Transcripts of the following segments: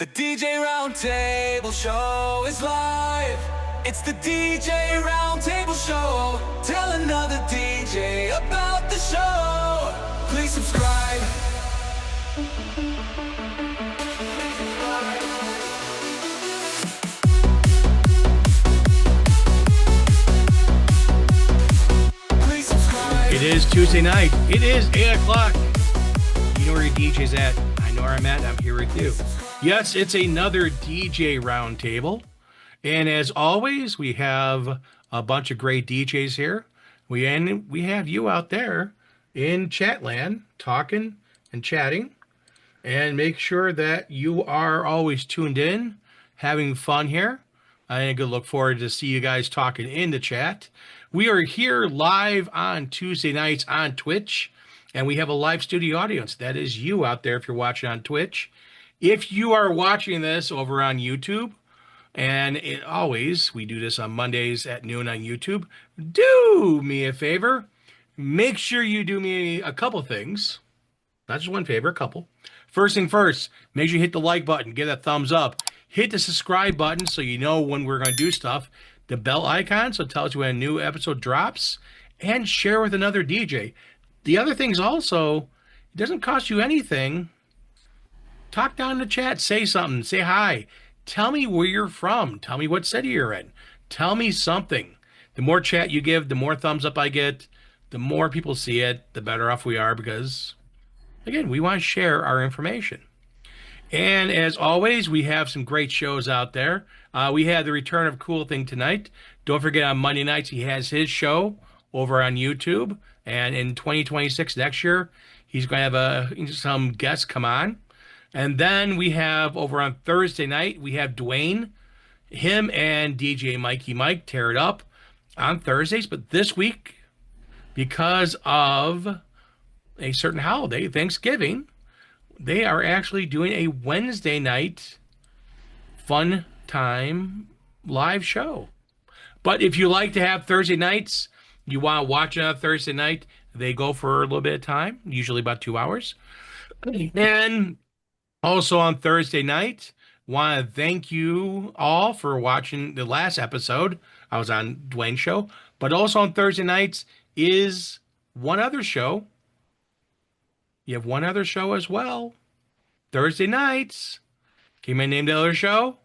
The DJ Roundtable Show is live. It's the DJ Roundtable Show. Tell another DJ about the show. Please subscribe. Please subscribe. It is Tuesday night. It is 8 o'clock. You know where your DJ's at. I know where I'm at. I'm here with you. Yes, it's another DJ Roundtable. And as always, we have a bunch of great DJs here. We have you out there in Chatland talking and chatting. And make sure that you are always tuned in, having fun here. I could look forward to see you guys talking in the chat. We are here live on Tuesday nights on Twitch. And we have a live studio audience. That is you out there if you're watching on Twitch. If you are watching this over on YouTube, and always, we do this on Mondays at noon on YouTube, do me a favor. Make sure you do me a couple things. Not just one favor, a couple. First thing first, make sure you hit the like button, give that thumbs up. Hit the subscribe button so you know when we're going to do stuff. The bell icon so it tells you when a new episode drops. And share with another DJ. The other things also, it doesn't cost you anything. Talk down in the chat, say something, say hi. Tell me where you're from. Tell me what city you're in. Tell me something. The more chat you give, the more thumbs up I get, the more people see it, the better off we are because, again, we want to share our information. And as always, we have some great shows out there. We had the return of Cool Thing tonight. Don't forget on Monday nights, he has his show over on YouTube. And in 2026, next year, he's going to have some guests come on. And then we have over on Thursday night, we have Dwayne, him and DJ Mikey Mike tear it up on Thursdays. But this week, because of a certain holiday, Thanksgiving, they are actually doing a Wednesday night fun time live show. But if you like to have Thursday nights, you want to watch it on Thursday night, they go for a little bit of time, usually about 2 hours. And also on Thursday night, want to thank you all for watching the last episode. I was on Dwayne's show. But also on Thursday nights is one other show. You have one other show as well. Thursday nights. Can you name the other show?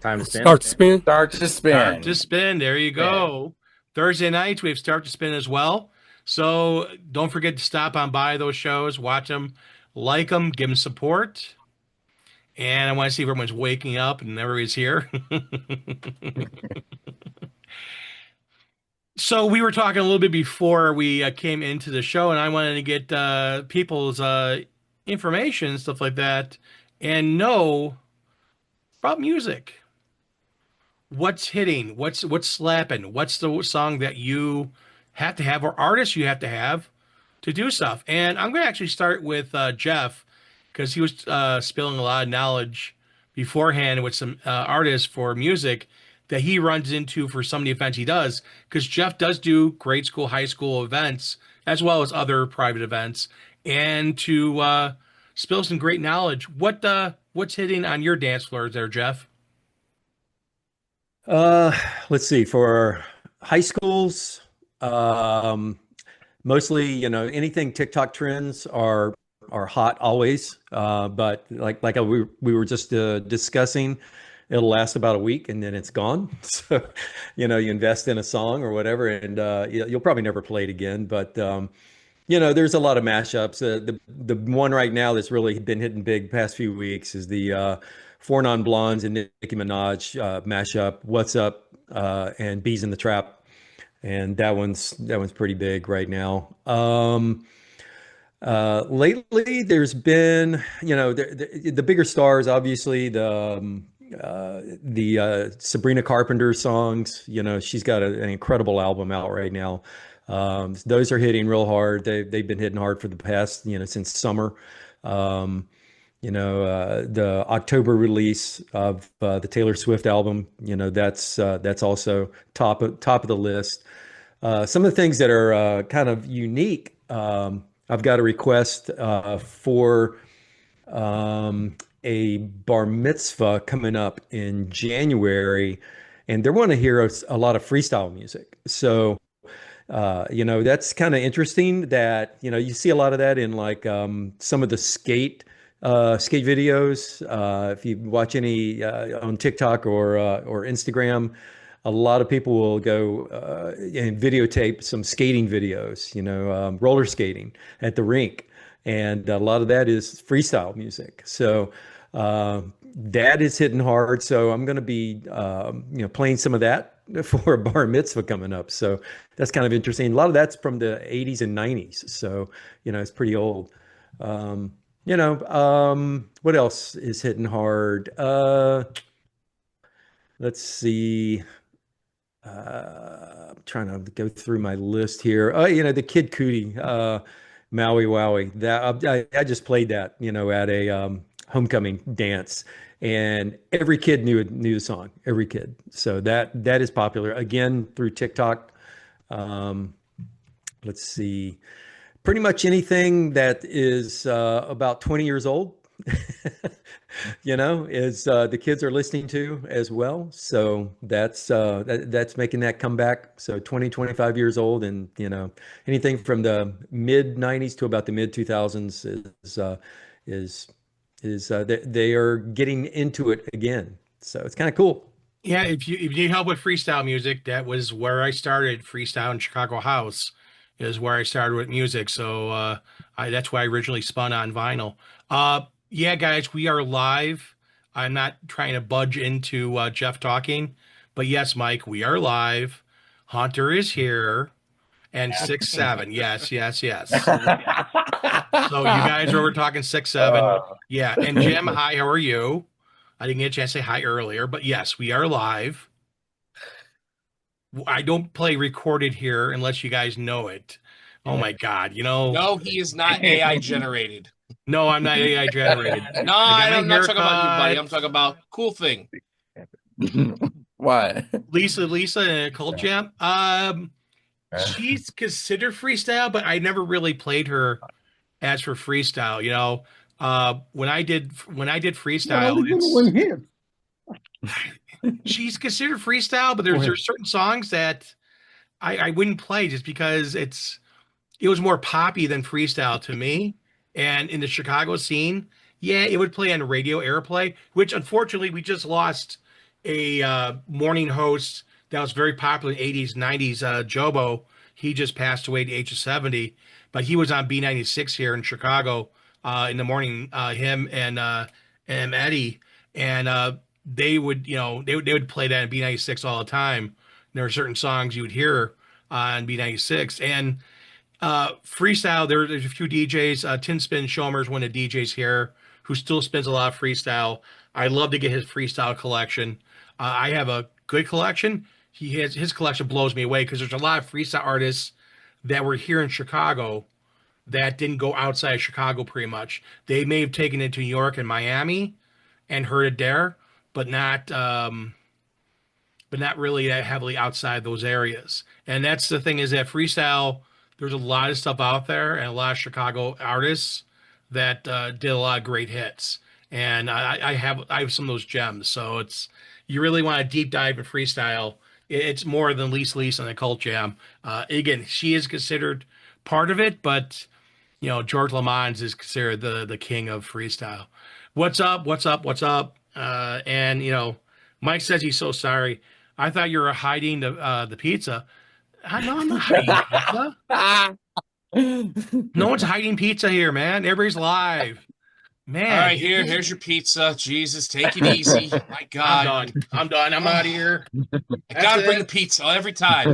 Time to spin. Start to spin. Start to spin. Start to spin. There you go. Thursday nights, we have Start to Spin as well. So don't forget to stop on by those shows, watch them, like them, give them support. And I want to see if everyone's waking up and everybody's here. So we were talking a little bit before we came into the show, and I wanted to get people's information, stuff like that, and know about music. What's hitting? What's slapping? What's the song that you have to have or artists you have to do stuff? And I'm going to actually start with Jeff because he was spilling a lot of knowledge beforehand with some artists for music that he runs into for some of the events he does, because Jeff does do grade school, high school events, as well as other private events, and to spill some great knowledge. What's hitting on your dance floors there, Jeff? Let's see, for high schools, mostly, anything TikTok trends are hot always. But like we were just discussing, it'll last about a week and then it's gone. So, you invest in a song or whatever, and you'll probably never play it again. But there's a lot of mashups. The one right now that's really been hitting big past few weeks is the Four Non Blondes and Nicki Minaj mashup, What's Up, and Bees in the Trap. And that one's pretty big right now. Lately, there's been, the bigger stars, obviously, the Sabrina Carpenter songs. She's got an incredible album out right now. Those are hitting real hard. They've been hitting hard for the past, since summer. The October release of the Taylor Swift album, that's also top of the list. Some of the things that are kind of unique, I've got a request for um, a bar mitzvah coming up in January, and they want to hear a lot of freestyle music. So, that's kind of interesting that, you see a lot of that in like some of the skate videos. If you watch any on TikTok or Instagram, a lot of people will go and videotape some skating videos, roller skating at the rink. And a lot of that is freestyle music. So that is hitting hard. So I'm going to be, playing some of that for a bar mitzvah coming up. So that's kind of interesting. A lot of that's from the 80s and 90s. So, it's pretty old. What else is hitting hard? Let's see. I'm trying to go through my list here. Oh, the Kid Cudi, Maui Wowie. That I just played that, at a homecoming dance, and every kid knew the song. Every kid. So that is popular again through TikTok. Um, let's see. Pretty much anything that is about 20 years old, is the kids are listening to as well. So that's making that comeback. So 20, 25 years old, and anything from the mid 90s to about the mid 2000s is they are getting into it again. So it's kind of cool. Yeah, if you need help with freestyle music, that was where I started. Freestyle in Chicago House is where I started with music. So that's why I originally spun on vinyl. Yeah, guys, we are live. I'm not trying to budge into Jeff talking, but yes, Mike, we are live. Hunter is here, and 6'7". Yes, yes, yes. So you guys are talking 6'7". Yeah, and Jim, hi, how are you? I didn't get a chance to say hi earlier, but yes, we are live. I don't play recorded here unless you guys know it. Oh my God, No, he is not AI generated. No, I'm not AI generated. No, I'm not talking about you, buddy. I'm talking about cool thing. What? Lisa and Cold Jam. She's considered freestyle, but I never really played her as for freestyle. When I did freestyle, she's considered freestyle, but there's certain songs that I wouldn't play just because it was more poppy than freestyle to me. And in the Chicago scene, yeah, it would play on radio airplay, which unfortunately we just lost a morning host that was very popular in the 80s, 90s, Jobo. He just passed away at the age of 70, but he was on B96 here in Chicago in the morning, him and Eddie. And they would, they would play that in B96 all the time. There are certain songs you would hear on B96. And freestyle, there's a few DJs. Tin Spin Shomer's one of the DJs here who still spins a lot of freestyle. I love to get his freestyle collection. I have a good collection. His collection blows me away because there's a lot of freestyle artists that were here in Chicago that didn't go outside of Chicago pretty much. They may have taken it to New York and Miami and heard it there, but not really that heavily outside those areas. And that's the thing, is that freestyle, there's a lot of stuff out there and a lot of Chicago artists that did a lot of great hits. And I have some of those gems. So you really want to deep dive in freestyle. It's more than Lisa and the Cult Jam. Again, she is considered part of it, but George Lamont is considered the king of freestyle. What's up? And Mike says he's so sorry. I thought you were hiding the pizza. No, I'm not hiding pizza. No one's hiding pizza here, man. Everybody's live. Man. All right, here's your pizza. Jesus, take it easy. My God. I'm done. I'm out of here. I gotta bring the pizza every time,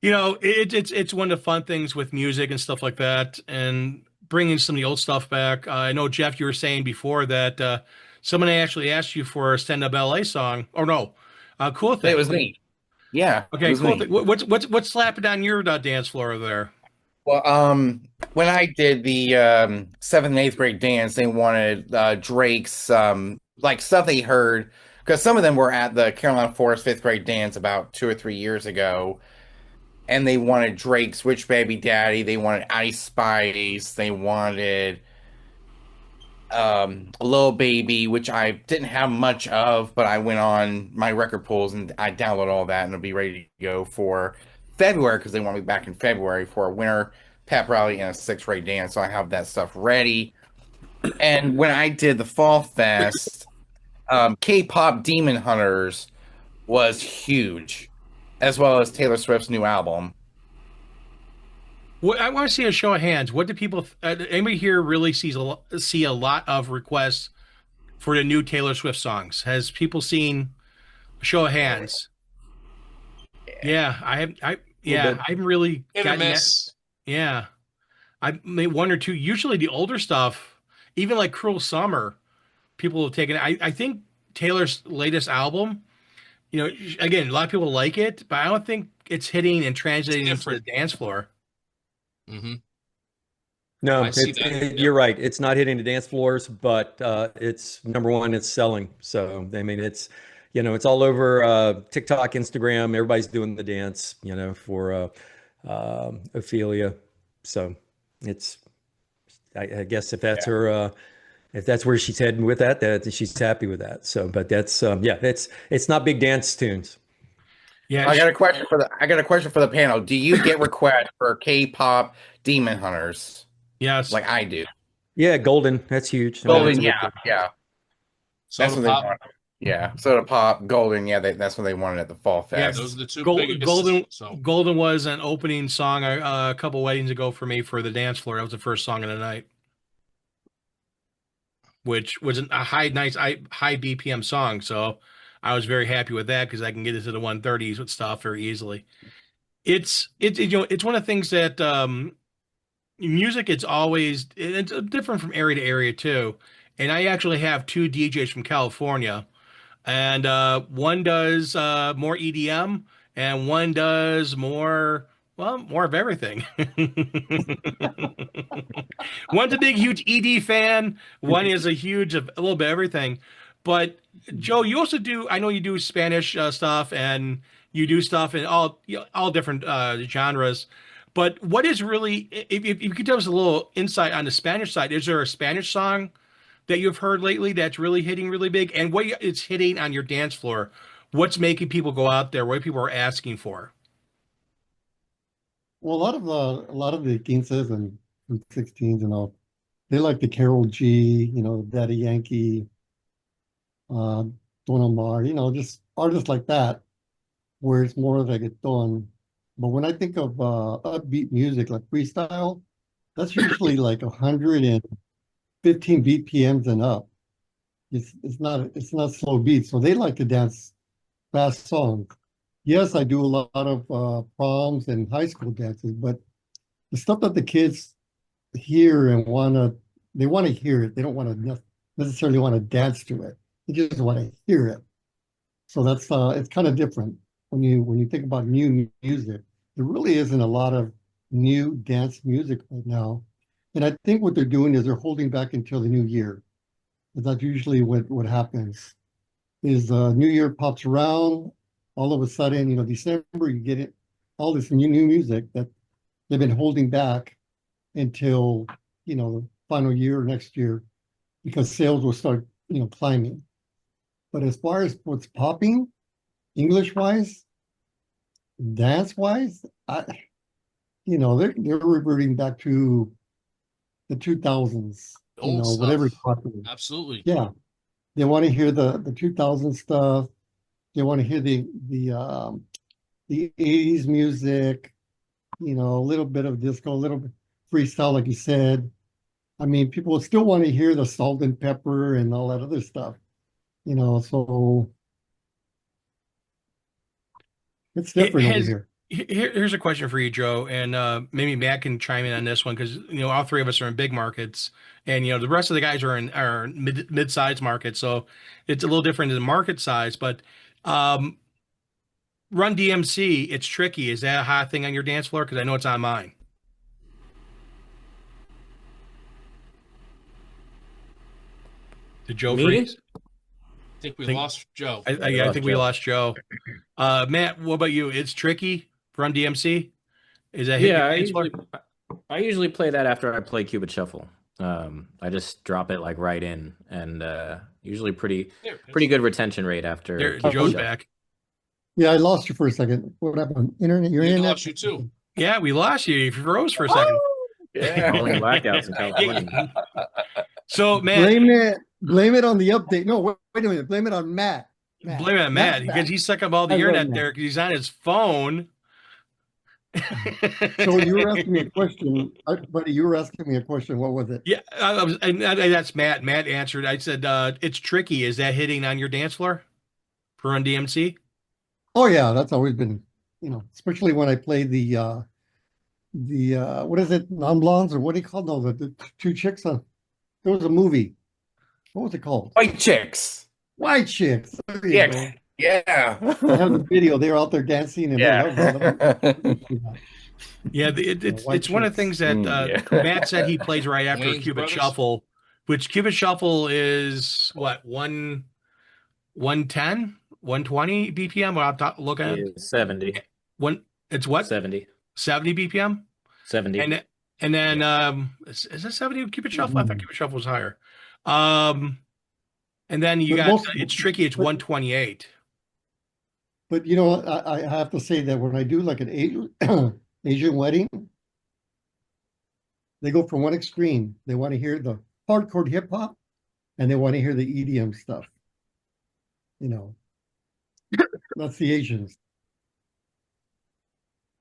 It's one of the fun things with music and stuff like that, and bringing some of the old stuff back. I know, Jeff, you were saying before that someone actually asked you for a stand-up LA song. Or no, Cool Thing. It was me. Yeah. Okay, Cool Thing. What's slapping on your dance floor there? Well, when I did the 7th and 8th grade dance, they wanted Drake's like stuff they heard, because some of them were at the Carolina Forest 5th grade dance about 2 or 3 years ago. and they wanted Drake's Rich Baby Daddy, they wanted Ice Spice, they wanted Lil Baby, which I didn't have much of, but I went on my record pools and I downloaded all that and it'll be ready to go for February because they want me back in February for a winter pep rally and a sixth grade dance. So I have that stuff ready. And when I did the Fall Fest, K-pop Demon Hunters was huge, as well as Taylor Swift's new album. What I want to see a show of hands. What do people? Anybody here really see a lot of requests for the new Taylor Swift songs? Has people seen a show of hands? Yeah, I have. I've really Hit or gotten that. miss. Yeah, I made one or two. Usually the older stuff, even like Cruel Summer, people have taken. I think Taylor's latest album. Again, a lot of people like it, but I don't think it's hitting and translating into the different. dance floor. Hmm. No, I see that. Yeah. you're right. It's not hitting the dance floors, but it's number one. It's selling. So I mean, it's all over TikTok, Instagram. Everybody's doing the dance, for Ophelia. So it's, I guess if that's her, if that's where she's heading with that she's happy with that. So, but that's it's not big dance tunes. Yeah, I got a question for the panel. Do you get requests for K-pop Demon Hunters yes. like I do? Yeah, Golden. That's huge. I mean, Golden, that's a big yeah. Soda That's what they Pop. want. Yeah, Soda Pop, Golden. Yeah, that's what they wanted at the Fall Yeah, Fest. Those are the two Gold, biggest. Golden So Golden was an opening song a couple weddings ago for me for the dance floor. That was the first song of the night, which was a high BPM song. So I was very happy with that because I can get into the 130s with stuff very easily. It's one of the things that music. It's different from area to area too. And I actually have two DJs from California. And one does more EDM, and one does more of everything. One's a big, huge ED fan. One is a little bit of everything. But Joe, you also do. I know you do Spanish stuff, and you do stuff in all different genres. But what is really, if you could tell us a little insight on the Spanish side, is there a Spanish song that you've heard lately that's really hitting really big, and what it's hitting on your dance floor? What's making people go out there? What people are asking for? Well, a lot of the 15s and 16s and all, they like the Carol G, Daddy Yankee, uh, Don Omar, just artists like that, where it's more of reggaeton. But when I think of upbeat music like freestyle, that's usually like 115 BPMs and up. It's not slow beats, so they like to dance fast songs. Yes, I do a lot of proms and high school dances, but the stuff that the kids hear and they want to hear it. They don't want to necessarily want to dance to it. They just want to hear it. So that's it's kind of different when you think about new music. There really isn't a lot of new dance music right now, and I think what they're doing is they're holding back until the new year. That's usually what happens. Is New Year pops around, all of a sudden, December, you get it, all this new music that they've been holding back until, the final year or next year, because sales will start, climbing. But as far as what's popping, English-wise, dance-wise, they're reverting back to the 2000s, old stuff. whatever's popular. Absolutely. Yeah, they want to hear the 2000 stuff. They want to hear the 80s music, a little bit of disco, a little bit freestyle, like you said. I mean, people still want to hear the salt and pepper and all that other stuff, so it's different over here. Here's a question for you, Joe, and maybe Matt can chime in on this one because all three of us are in big markets, and the rest of the guys are in mid-sized markets, so it's a little different in the market size. But Run DMC, it's tricky. Is that a hot thing on your dance floor? Because I know it's on mine. Did Joe Me? freeze? I think we lost Joe. I think we lost Joe. Matt, what about you? It's tricky. Run DMC. Is that hitting Yeah, your dance floor? I usually play that after I play Cupid Shuffle. I just drop it like right in, and usually pretty good retention rate after There, Cupid Joe's Shuffle. back. Yeah, I lost you for a second. What happened? Internet, your We internet. lost you too. Yeah, we lost you. You froze for a second. Rolling blackouts in California. So, man, Blame it on the update. No, wait a minute. Blame it on Matt. blame it on Matt because Matt's he's sucking up all the I love internet Matt. there because he's on his phone. back. So you were asking me a question, buddy. You were asking me a question. What was it? Yeah, and that's Matt. Matt answered. I said, it's tricky. Is that hitting on your dance floor for Run DMC? Oh yeah, that's always been, especially when I play the what is it, non-blondes or what do you call those? The two chicks on. There was a movie. What was it called? White chicks. White Chicks. There you go. Yeah. I have the video. They're out there dancing and Yeah. Yeah, it's one of the things that Matt said he plays right after Wayne's Cupid Brothers? Shuffle, which Cupid Shuffle is what 110, 120 BPM. What I'm looking at Yeah, 70. it's what 70. 70 BPM, 70. and then is it 70 Cupid Shuffle? I thought Cupid Shuffle was higher. And then you But got most- it's tricky. It's 128. But I have to say that when I do like an Asian wedding, they go from one extreme. They want to hear the hardcore hip hop, and they want to hear the EDM stuff. That's the Asians.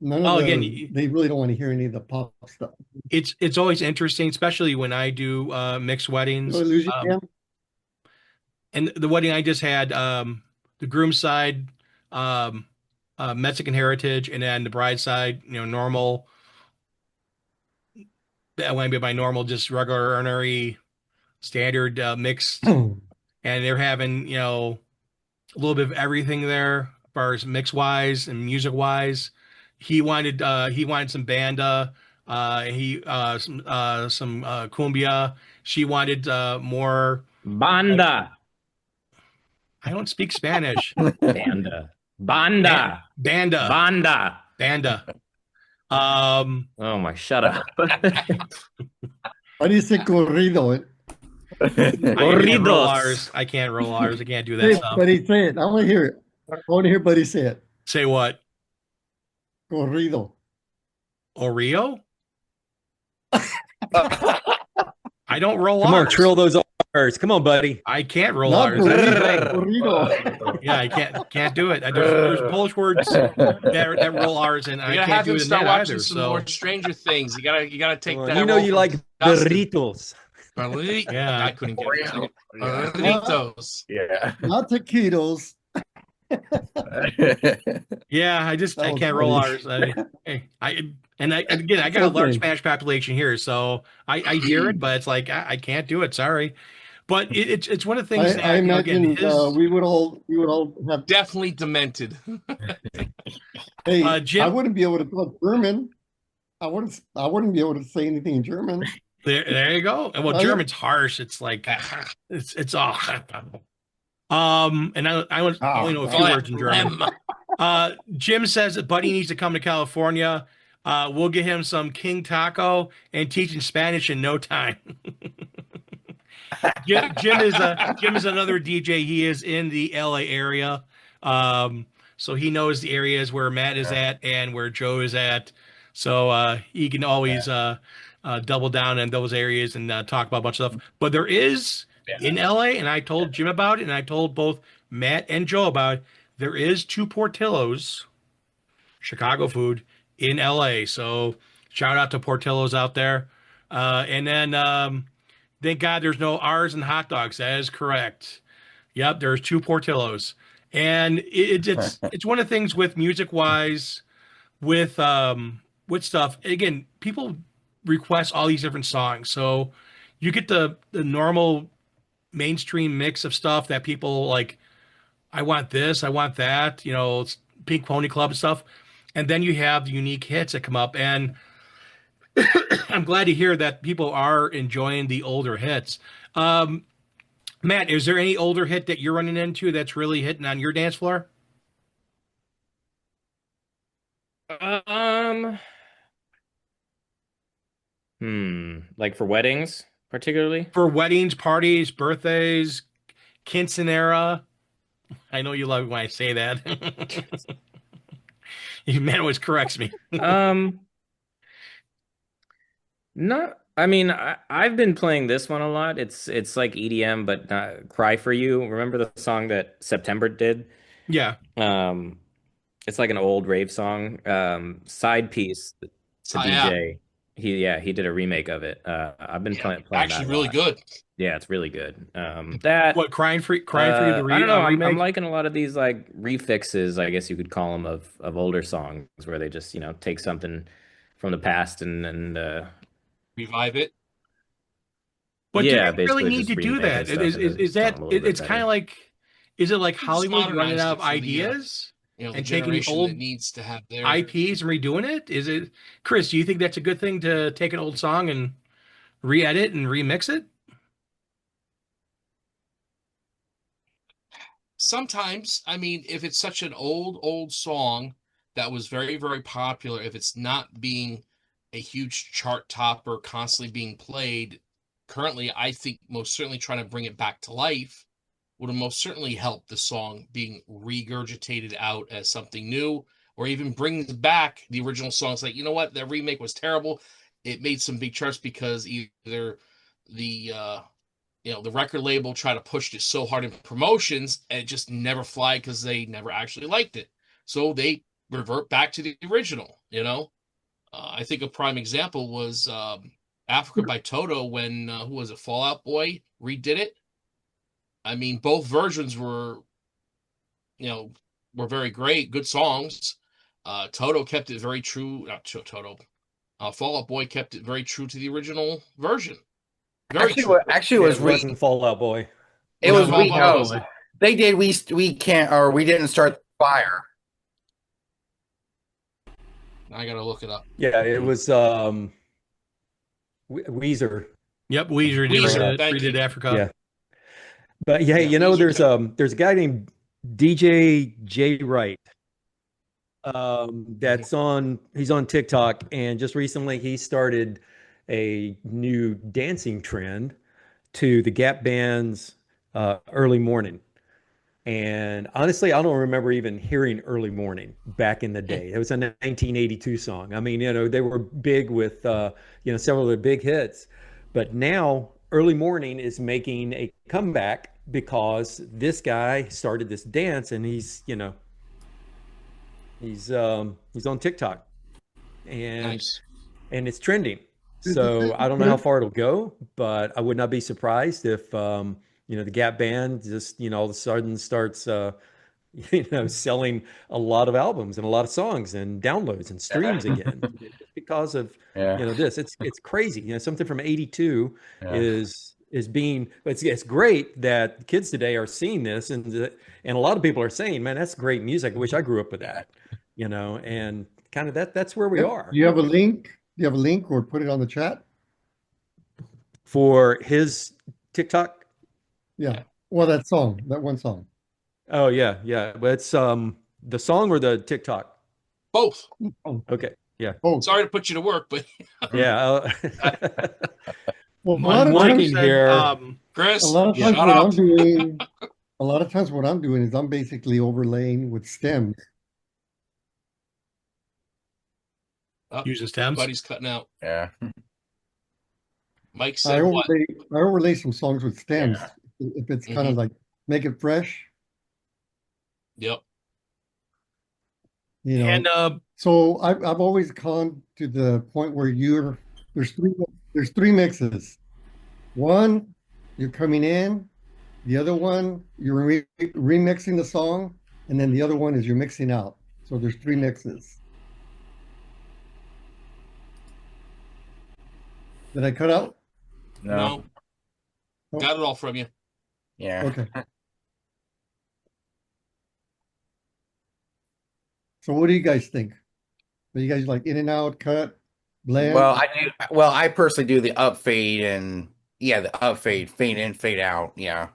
None of Again, they really don't want to hear any of the pop stuff. It's always interesting, especially when I do mixed weddings. Did I lose you, Cam? And the wedding I just had, the groom's side, Mexican heritage, and then the bride side, normal. That went be my normal, just regular ordinary, standard mixed, and they're having a little bit of everything there, as far as mix wise and music wise. He wanted some banda, some cumbia. She wanted more. Banda. I don't speak Spanish. Banda. Banda. Banda. Banda. Banda. Oh my, shut up. How do you say corrido? I can't roll Corridos. R's. I can't roll R's. I can't do Say that it, stuff. Buddy, say it. I want to hear it. I want to hear Buddy say it. Say what? Corrido. Oreo? I don't roll Come on, R's. trill those R's. Come on, buddy. I can't roll Not R's. corrido. Yeah, I can't do it. There's Polish words that roll R's, and I You gotta can't have do him it in start that watching either. some So more Stranger Things. You gotta take that. You know you like Dustin. burritos. Yeah. I couldn't get it. Yeah. Burritos. Yeah. Not taquitos. yeah, I That was can't roll funny. R's. I got a large Okay. Spanish population here, so I hear it, but it's like I can't do it. Sorry, but it's one of the things that I imagine again, we would all have. Definitely demented. Hey, Jim- I wouldn't be able to talk German. I wouldn't be able to say anything in German. there you go. And well, Oh, yeah. German's harsh. It's like it's all. And I only know a few words in German. Jim says that Buddy needs to come to California. We'll get him some King Taco and teach him Spanish in no time. Jim is another DJ. He is in the LA area. So he knows the areas where Matt is at and where Joe is at. So he can always double down in those areas and talk about a bunch of stuff. But there is in LA, and I told Jim about it, and I told both Matt and Joe about it, there is 2 Portillo's, Chicago food, in LA. So shout out to Portillo's out there. And then thank God there's no R's and hot dogs. That is correct. Yep, there's 2 Portillo's. And it's one of the things with music wise, with stuff. Again, people request all these different songs. So you get the normal mainstream mix of stuff that people like. I want this, I want that, it's Pink Pony Club and stuff. And then you have the unique hits that come up. And I'm glad to hear that people are enjoying the older hits. Matt, is there any older hit that you're running into that's really hitting on your dance floor? Like for weddings, particularly? For weddings, parties, birthdays, quinceanera. I know you love it when I say that. Man always corrects me. Um, Not, I mean, I've been playing this one a lot. It's like EDM, but not Cry for You. Remember the song that September did? Yeah. Um, it's like an old rave song. Side piece to Yeah, DJ. He did a remake of it. I've been yeah, playing actually that a really lot. good. Yeah, it's really good. That What, crying for you, the I don't know. I'm remake? liking a lot of these like refixes, I guess you could call them, of older songs where they just, take something from the past and Revive it. But do yeah, they really basically need just to do remaking that? stuff into Is something that a little bit it's kind of better. like, is it like Just Hollywood running modernized out it of for the ideas the and taking generation that old needs to have their. IPs and redoing it? Is it, Chris, do you think that's a good thing to take an old song and re-edit and remix it? Sometimes, I mean, if it's such an old song that was very, very popular, if it's not being a huge chart topper constantly being played, currently, I think most certainly trying to bring it back to life would have most certainly helped the song being regurgitated out as something new, or even brings back the original songs. Like, you know what, that remake was terrible. It made some big charts because either the record label tried to push it so hard in promotions and it just never fly because they never actually liked it. So they revert back to the original. I think a prime example was Africa by Toto when who was it, Fallout Boy redid it. I mean, both versions you know, were very great, good songs. Toto kept it very true. Not Toto. Fall Out Boy kept it very true to the original version. Very true. Actually, it Yeah, was it wasn't Fallout Boy. it Was was it we. Fall Out No, Boy? they did. We can't, or we didn't start the fire. I gotta look it up. Yeah, it was Weezer. Yep, Weezer Weezer, thank redid you. Africa. Yeah. But yeah, Yeah, Weezer there's a guy named DJ J Wright. That's on he's on TikTok, and just recently he started a new dancing trend to the Gap Band's Early Morning. And honestly, I don't remember even hearing Early Morning back in the day. It was a 1982 song. I mean, they were big with several of the big hits. But now Early Morning is making a comeback because this guy started this dance, and he's on TikTok, and Nice. and it's trending. So I don't know how far it'll go, but I would not be surprised if the Gap Band just all of a sudden starts selling a lot of albums and a lot of songs and downloads and streams again just because of Yeah. this. It's crazy. Something from '82 Yeah. is being. It's great that kids today are seeing this, and a lot of people are saying, "Man, that's great music. I wish I grew up with that." And kind of that's where we are. Do you have a link? Do you have a link or put it on the chat? For his TikTok. Yeah. Well, that one song. Oh yeah, yeah. But it's the song or the TikTok. Both. Oh, Okay, yeah, oh. Sorry to put you to work, but yeah. Well, a One lot of one times, said, here. Chris, a lot of shut times what I'm up. doing, a lot of times what I'm doing is I'm basically overlaying with stems. using stems. Buddy's cutting out. Yeah. Mike I said what? overlay some songs with stems if it's kind of Mhm. like make it fresh, Yep. And So I've always gone to the point where there's three mixes. One, you're coming in. The other one, you're remixing the song, and then the other one is you're mixing out. So there's three mixes. Did I cut out? No. Oh. Got it all from you. Yeah. Okay. So what do you guys think? Are you guys like in and out, cut, blend? Well, I personally do the up fade and the up fade in, fade out. Yeah.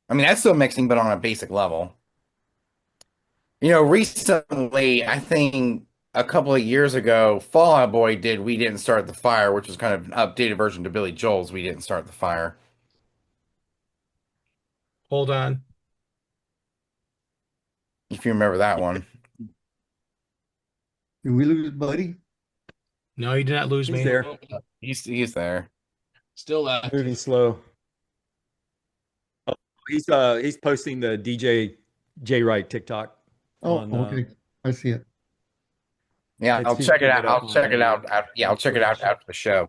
I mean, that's still mixing, but on a basic level. Recently, I think a couple of years ago, Fall Out Boy did "We Didn't Start the Fire," which was kind of an updated version to Billy Joel's "We Didn't Start the Fire." Hold on. If you remember that one. Did we lose Buddy? No, you did not lose He's me. there, He's there. Still active. moving slow. Oh, he's posting the DJ J Wright TikTok. Oh, on, okay. I see it. Yeah, It's I'll check it out. up I'll check it out. Yeah, I'll check it out after the show.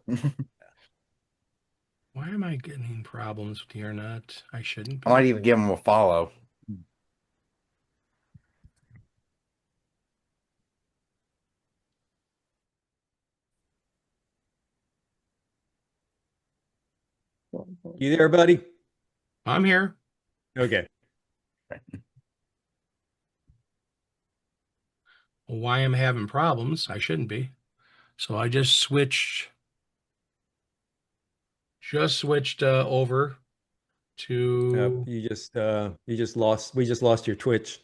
Why am I getting problems with the internet? I shouldn't I be. might even give him a follow. You there, buddy? I'm here. Okay. Why am I having problems? I shouldn't be. So I just switched over to You just lost. We just lost your Twitch.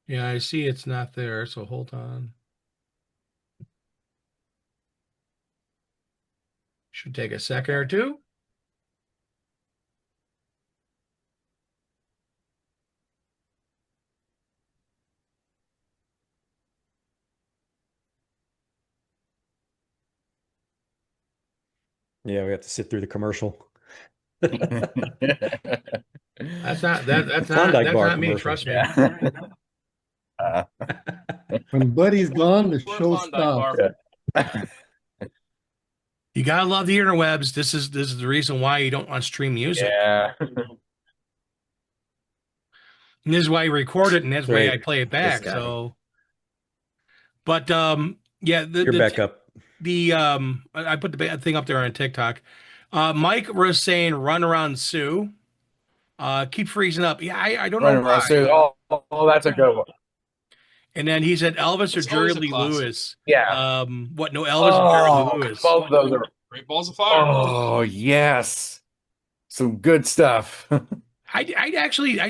yeah, I see it's not there, so hold on. Should take a second or two. Yeah, we have to sit through the commercial. That's not Klondike that's bar not me, commercial. trust me. When Buddy's gone, the We're show Klondike stops. Bar. You gotta love the interwebs. This is the reason why you don't want to stream music. Yeah. And this is why you record it, and that's why Right. I play it back. guy. So, but yeah, You're back up. I put the thing up there on TikTok. Mike was saying "Run Around Sue." Keep freezing up. Yeah, I don't know Running around why. Sue. Oh, that's a good one. And then he said Elvis or It's Jerry always a Lee classic. Lewis. Yeah. What? No, Elvis or Jerry Lee Lewis. Both of those are. Great Balls of Fire. Oh yes, some good stuff. I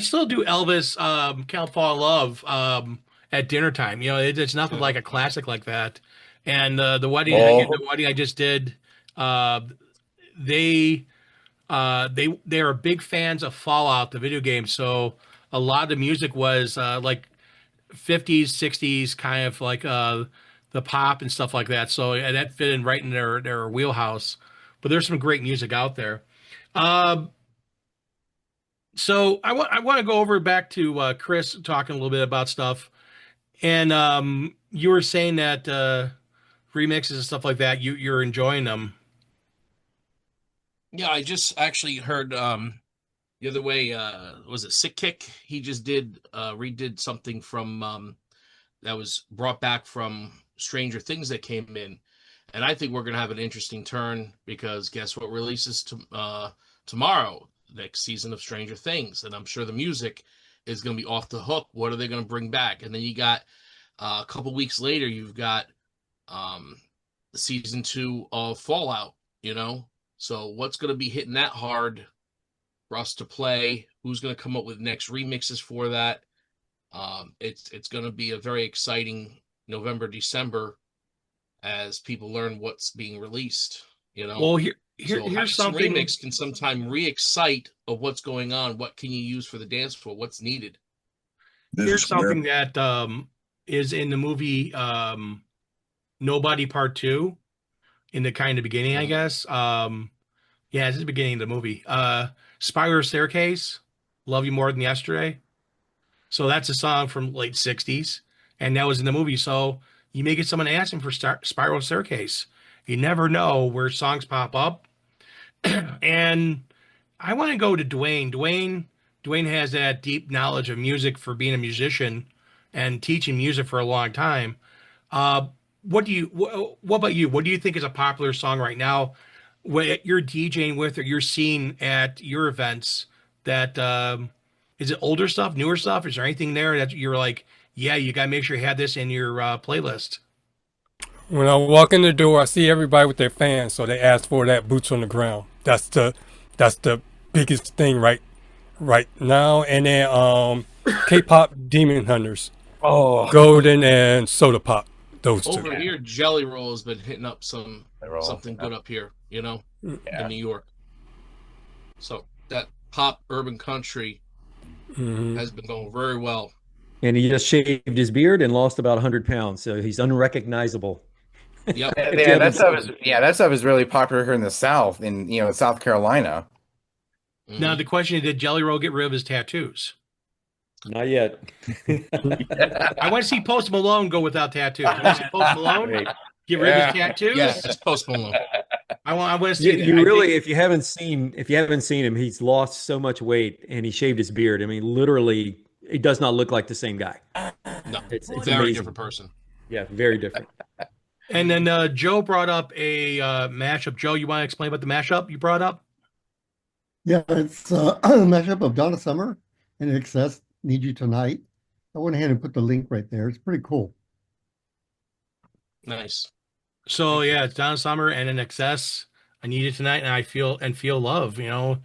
still do Elvis. Can't Fall in Love. At dinner time. You know, it's nothing like a classic like that. And the wedding I just did, they are big fans of Fallout, the video game. So a lot of the music was like 50s, 60s, kind of like the pop and stuff like that. So that fit in right in their wheelhouse. But there's some great music out there. So I want to go over back to Chris talking a little bit about stuff. And you were saying that remixes and stuff like that, you're enjoying them. Yeah, I just actually heard the other way, was it Sick Kick? He just redid something from that was brought back from Stranger Things that came in. And I think we're gonna have an interesting turn because guess what releases tomorrow? Next season of Stranger Things. And I'm sure the music is gonna be off the hook. What are they gonna bring back? And then you got a couple weeks later, you've got season 2 of Fallout, you know? So what's going to be hitting that hard for us to play? Who's going to come up with next remixes for that? It's going to be a very exciting November, December as people learn what's being released, you know? Well, So here's something. remix can sometimes re-excite of what's going on. What can you use for the dance floor? What's needed? Here's something that is in the movie Nobody Part 2 in the kind of beginning, I guess. Yeah, it's the beginning of the movie. Spiral Staircase, Love You More Than Yesterday. So that's a song from late 60s, and that was in the movie. So you may get someone asking for Spiral Staircase. You never know where songs pop up. And I want to go to Dwayne. Dwayne has that deep knowledge of music for being a musician and teaching music for a long time. What about you? What do you think is a popular song right now? What you're DJing with or you're seeing at your events that is it older stuff, newer stuff? Is there anything there that you're like, yeah, you got to make sure you have this in your playlist? When I walk in the door, I see everybody with their fans, so they ask for that boots on the ground. That's the biggest thing right now. And then K-pop Demon Hunters. Oh, Golden and Soda Pop. Those two. Over here, Jelly Roll has been hitting up something yeah. good up here, you know, Yeah. in New York. So that pop urban country has been going very well. And he just shaved his beard and lost about 100 pounds, so he's unrecognizable. Yep. Yeah, that stuff is really popular here in the South, in South Carolina. Now the question is, did Jelly Roll get rid of his tattoos? Not yet. I want to see Post Malone go without tattoos. I want to see Post Malone Great. get rid of his tattoos. Yes, it's Post Malone. I want to see that. You I really, think- if you haven't seen him, he's lost so much weight and he shaved his beard. I mean, literally, he does not look like the same guy. No, It's very amazing. different person. Yeah, very different. And then Joe brought up a mashup. Joe, you want to explain about the mashup you brought up? Yeah, it's a mashup of Donna Summer and Excess, Need You Tonight. I went ahead and put the link right there. It's pretty cool. Nice. So yeah, it's Donna Summer and an Excess. I Need It Tonight, and I Feel Love. You know,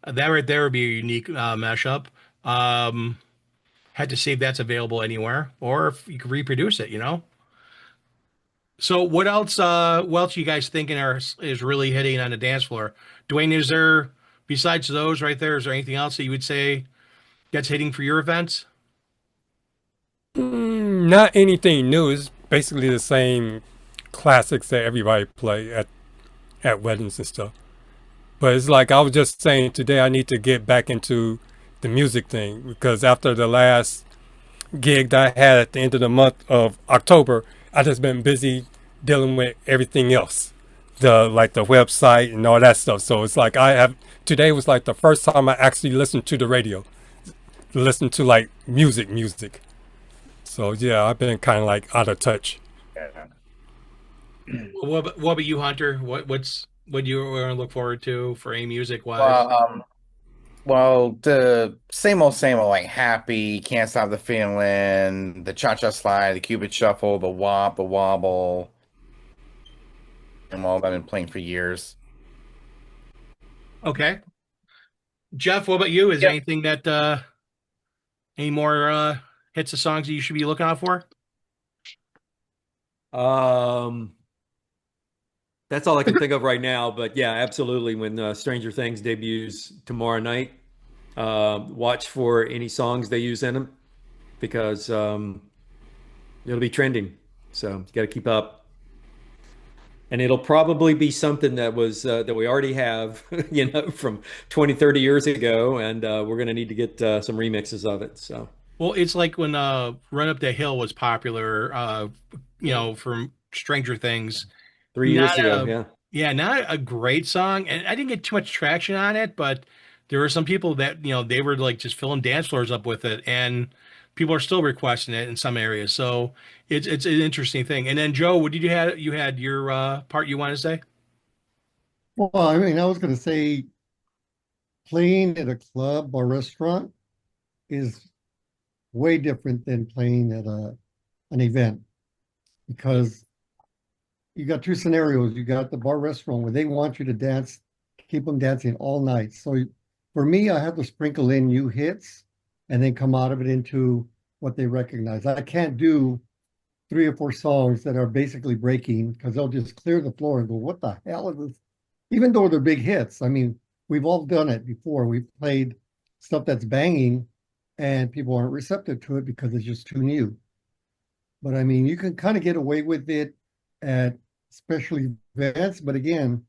that right there would be a unique mashup. Had to see if that's available anywhere, or if you could reproduce it. You know. So what else? What else you guys thinking is really hitting on the dance floor? Dwayne, is there, besides those right there, is there anything else that you would say that's hitting for your events? Not anything new. It's basically the same classics that everybody play at weddings and stuff. But it's like I was just saying today, I need to get back into the music thing, because after the last gig that I had at the end of the month of October, I just been busy dealing with everything else, the website and all that stuff. So it's like today was like the first time I actually listened to the radio, listened to like music. So yeah, I've been kind of like out of touch. What about you, Hunter? What do you want to look forward to for any music wise? Well, the same old, like Happy, Can't Stop the Feeling, the Cha-Cha Slide, the Cupid Shuffle, the Wop, the Wobble, and all that I've been playing for years. Okay. Jeff, what about you? Is there anything that any more hits of songs that you should be looking out for? That's all I can think of right now. But yeah, absolutely. When Stranger Things debuts tomorrow night, watch for any songs they use in them, because it'll be trending. So you got to keep up. And it'll probably be something that was that we already have, from 20, 30 years ago, and we're going to need to get some remixes of it. So. Well, it's like when Run Up the Hill was popular, from Stranger Things. 3 years ago, yeah. Yeah, not a great song. And I didn't get too much traction on it, but there were some people that, they were like just filling dance floors up with it. And people are still requesting it in some areas. So it's an interesting thing. And then Joe, what did you had your part you want to say? Well, I mean, I was going to say playing at a club or restaurant is way different than playing at an event, because you got two scenarios. You got the bar restaurant where they want you to dance, keep them dancing all night. So for me, I have to sprinkle in new hits and then come out of it into what they recognize. I can't do 3 or 4 songs that are basically breaking, because they'll just clear the floor and go, what the hell is this? Even though they're big hits. I mean, we've all done it before. We've played stuff that's banging and people aren't receptive to it because it's just too new. But I mean, you can kind of get away with it at special events. But again,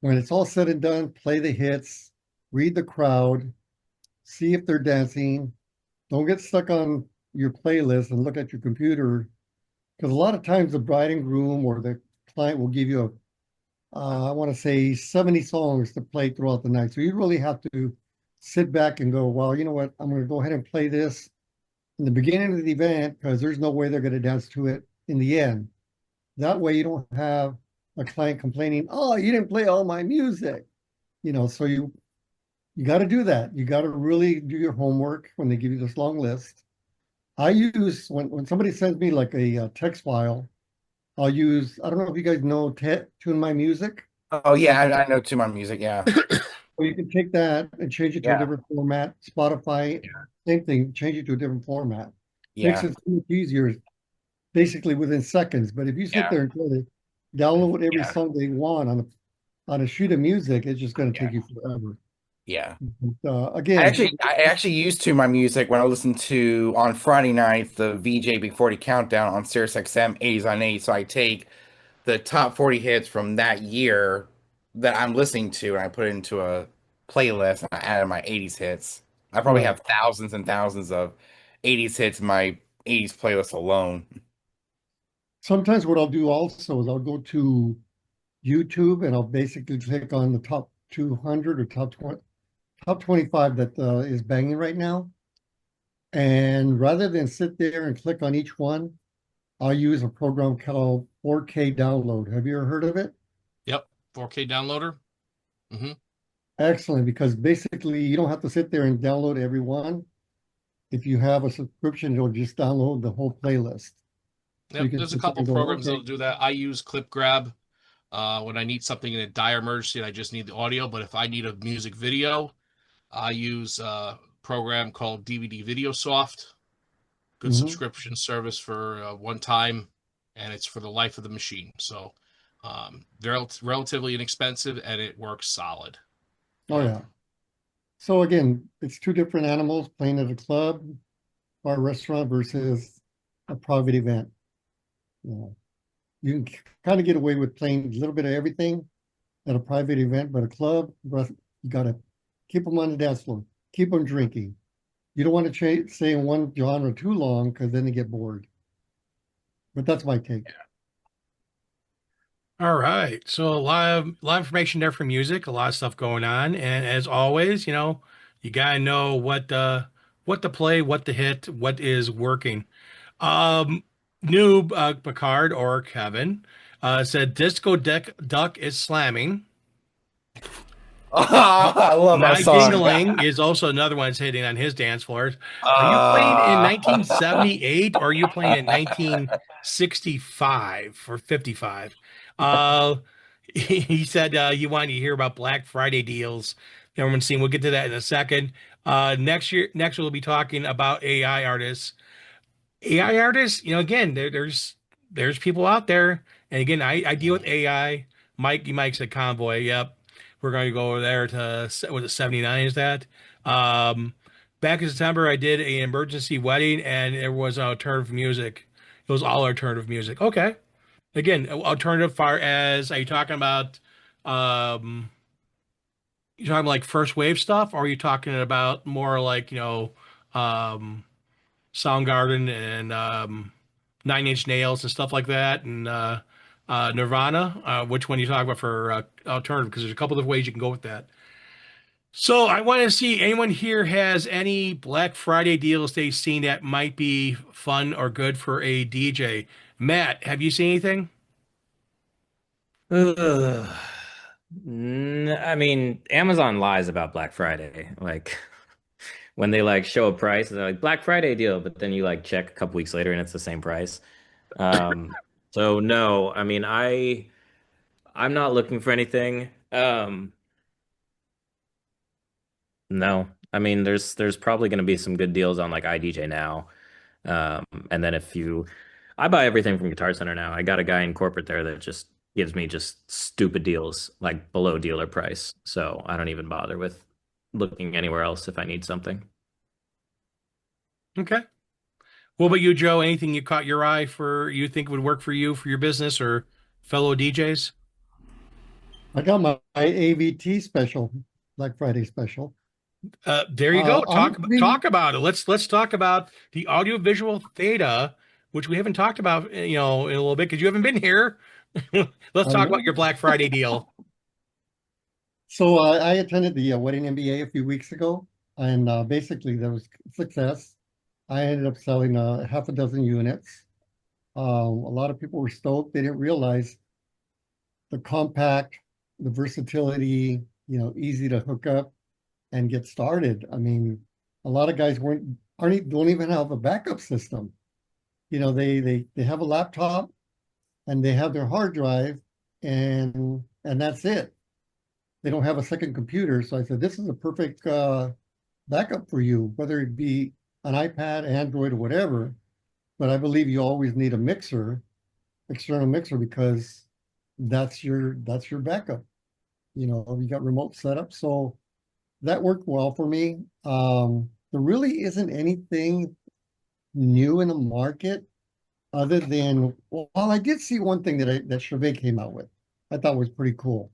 when it's all said and done, play the hits, read the crowd, see if they're dancing. Don't get stuck on your playlist and look at your computer, because a lot of times the bride and groom or the client will give you I want to say 70 songs to play throughout the night. So you really have to sit back and go, well, you know what? I'm going to go ahead and play this in the beginning of the event, because there's no way they're going to dance to it in the end. That way you don't have a client complaining, oh, you didn't play all my music. So you got to do that. You got to really do your homework when they give you this long list. I use, when somebody sends me like a text file, I'll use, I don't know if you guys know Tune My Music. Oh yeah, I know Tune My Music, yeah. Or you can take that and change it to a different format. Spotify, same thing, change it to a different format. Makes Yeah. it so much easier, basically within seconds. But if you sit Yeah. there and try to download every Yeah. song they want on a sheet of music, it's just going to Yeah. take you forever. Yeah. But, I again, actually used to my music when I listened to on Friday nights the VJ Big 40 countdown on Sirius XM 80s on 80. So I take the top 40 hits from that year that I'm listening to and I put it into a playlist and I added my 80s hits. I probably right. have thousands and thousands of 80s hits in my 80s playlist alone. Sometimes what I'll do also is I'll go to YouTube and I'll basically click on the top 200 or top 25 that is banging right now. And rather than sit there and click on each one, I'll use a program called 4K Download. Have you ever heard of it? Yep. 4K downloader. Mm-hmm. Excellent, because basically you don't have to sit there and download every one. If you have a subscription, it'll just download the whole playlist. So Yep. you can There's a sit there couple and go, programs okay. that'll do that. I use Clip Grab when I need something in a dire emergency and I just need the audio. But if I need a music video, I use a program called DVD Video Soft. Good Mhm. subscription service for one time, and it's for the life of the machine. So relatively inexpensive, and it works solid. Oh yeah. So again, it's two different animals playing at a club or a restaurant versus a private event. You know, you can kind of get away with playing a little bit of everything at a private event, but a club, you got to keep them on the dance floor, keep them drinking. You don't want to stay in one genre too long because then they get bored. But that's my take. All right. So a lot of information there for music, a lot of stuff going on. And as always, you gotta know what to play, what to hit, what is working. Noob Picard or Kevin said Disco Duck is slamming. I love that My song. Dingling is also another one that's hitting on his dance floors. Are you playing in 1978 or are you playing in 1965 or 55? He said you wanted to hear about Black Friday deals. Everyone's seen. We'll get to that in a second. Next we'll be talking about AI artists. AI artists, again, there's people out there, and again, I deal with AI. Mike's a convoy. Yep, we're going to go over there to was it 79? Is that? Back in September, I did an emergency wedding, and it was alternative music. It was all alternative music. Okay, again, alternative. Far as are you talking about? You talking like first wave stuff, or are you talking about more like um, Soundgarden and Nine Inch Nails and stuff like that, and Nirvana. Which one you talk about for alternative? Because there's a couple of ways you can go with that. So I want to see anyone here has any Black Friday deals they've seen that might be fun or good for a DJ. Matt, have you seen anything? Ugh. I mean, Amazon lies about Black Friday. Like when they like show a price, they're like Black Friday deal, but then you like check a couple weeks later and it's the same price. So no, I mean I'm not looking for anything. No. I mean there's probably going to be some good deals on like iDJ Now. And then I buy everything from Guitar Center now. I got a guy in corporate there that just gives me just stupid deals, like below dealer price. So I don't even bother with looking anywhere else if I need something. Okay. What about you, Joe? Anything you caught your eye for you think would work for you for your business or fellow DJs? I got my AVT special, Black Friday special. There you go. Honestly, Talk about it. Let's talk about the audiovisual theta, which we haven't talked about, in a little bit because you haven't been here. Let's I talk know. about your Black Friday deal. So I attended the Wedding MBA a few weeks ago, and basically there was success. I ended up selling half a dozen units. A lot of people were stoked. They didn't realize the compact, the versatility, easy to hook up and get started. I mean, a lot of guys don't even have a backup system. They have a laptop and they have their hard drive and that's it. They don't have a second computer. So I said, this is a perfect backup for you, whether it be an iPad, Android, or whatever. but I believe you always need a mixer, external mixer, because that's your backup. You know, you got remote setup, so that worked well for me. There really isn't anything new in the market other than, well, I did see one thing that Chauvet came out with. I thought was pretty cool.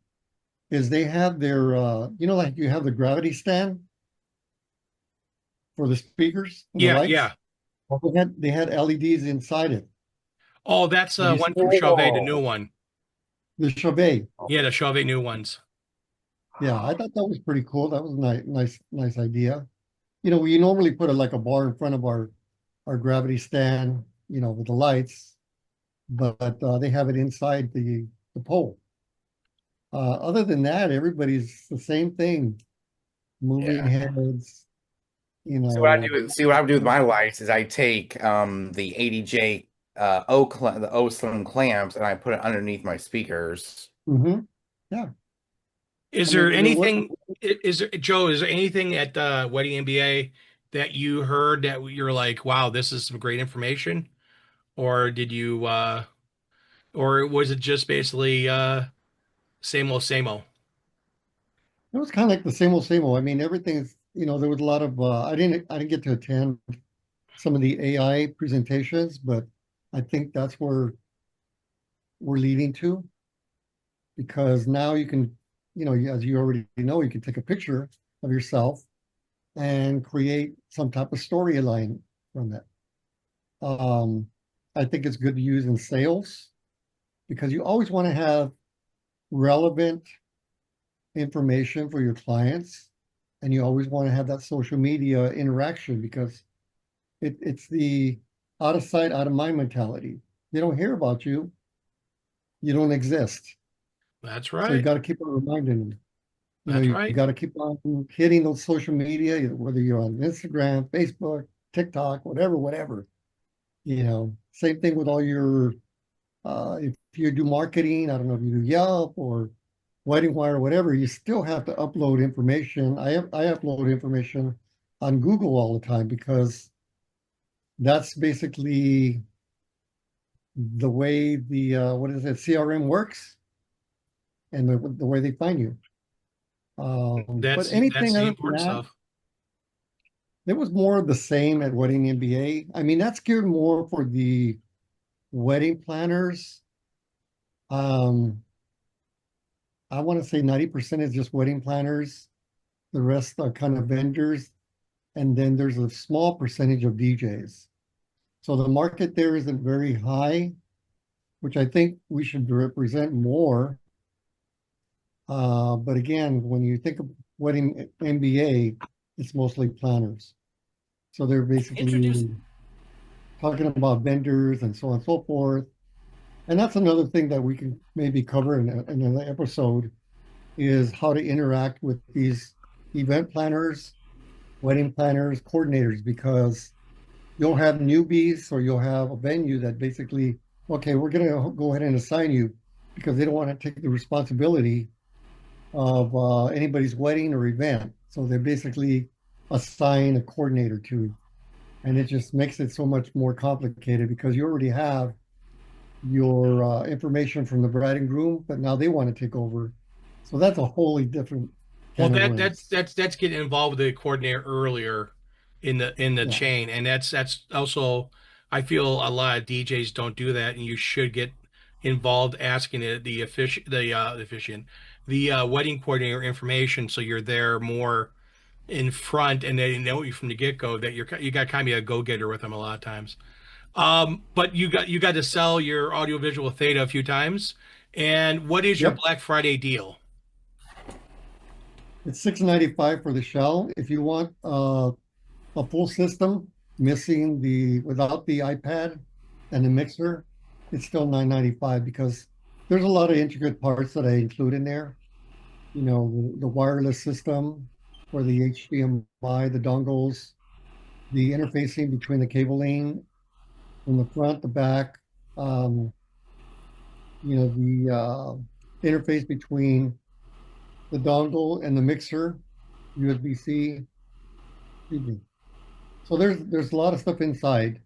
Is they have their, you know, like you have the gravity stand for the speakers and the Yeah, lights. yeah. Well, they had LEDs inside it. Oh, that's Have you one seen from it? Chauvet, the new one. The Chauvet. Yeah, the Chauvet new ones. Yeah, I thought that was pretty cool. That was a nice idea. You know, we normally put like a bar in front of our gravity stand, you know, with the lights, but they have it inside the pole. Other than that, everybody's the same thing, moving Yeah. heads, you know. See what I would do with my lights is I take the 80J the O slim clamps and I put it underneath my speakers. Mhm. Yeah. Is I there mean, you know what- anything? Is there, Joe? Is there anything at Wedding MBA that you heard that you're like, wow, this is some great information, or did you, or was it just basically same old, same old? It was kind of like the same old, same old. I mean, everything's, you know, there was a lot of, I didn't get to attend some of the AI presentations, but I think that's where we're leading to, because now you can, you know, as you already know, you can take a picture of yourself and create some type of storyline from it. I think it's good to use in sales because you always want to have relevant information for your clients, and you always want to have that social media interaction because it's the out of sight, out of mind mentality. They don't hear about you, you don't exist. That's So you right. got to keep on reminding them. You know, That's you right. got to keep on hitting those social media, whether you're on Instagram, Facebook, TikTok, whatever. You know, same thing with all your, if you do marketing, I don't know if you do Yelp or Wedding Wire or whatever, you still have to upload information. I upload information on Google all the time because that's basically the way the, what is it, CRM works and the way they find you. But That's anything the other than important that, stuff. it was more of the same at Wedding MBA. I mean, that's geared more for the wedding planners. I want to say 90% is just wedding planners. The rest are kind of vendors. And then there's a small percentage of DJs. So the market there isn't very high, which I think we should represent more. But again, when you think of Wedding MBA, it's mostly planners. So they're basically talking about vendors and so on and so forth. And that's another thing that we can maybe cover in another episode is how to interact with these event planners, wedding planners, coordinators, because you'll have newbies or you'll have a venue that basically, okay, we're going to go ahead and assign you because they don't want to take the responsibility of anybody's wedding or event. So they basically assign a coordinator to, and it just makes it so much more complicated because you already have your information from the bride and groom, but now they want to take over. So that's a wholly different Well, can of worms. that's getting involved with the coordinator earlier in the Yeah. chain, and that's also I feel a lot of DJs don't do that, and you should get involved asking the wedding coordinator information, so you're there more in front, and they know you from the get go that you got kind of be a go getter with them a lot of times. But you got to sell your audiovisual theta a few times, and what is your Yep. Black Friday deal? It's $6.95 for the shell. If you want a full system, missing without the iPad and the mixer, it's still $9.95 because there's a lot of intricate parts that I include in there. You know, the wireless system for the HDMI, the dongles, the interfacing between the cabling from the front, the back, you know, the interface between the dongle and the mixer, USB-C. Excuse me. So there's a lot of stuff inside.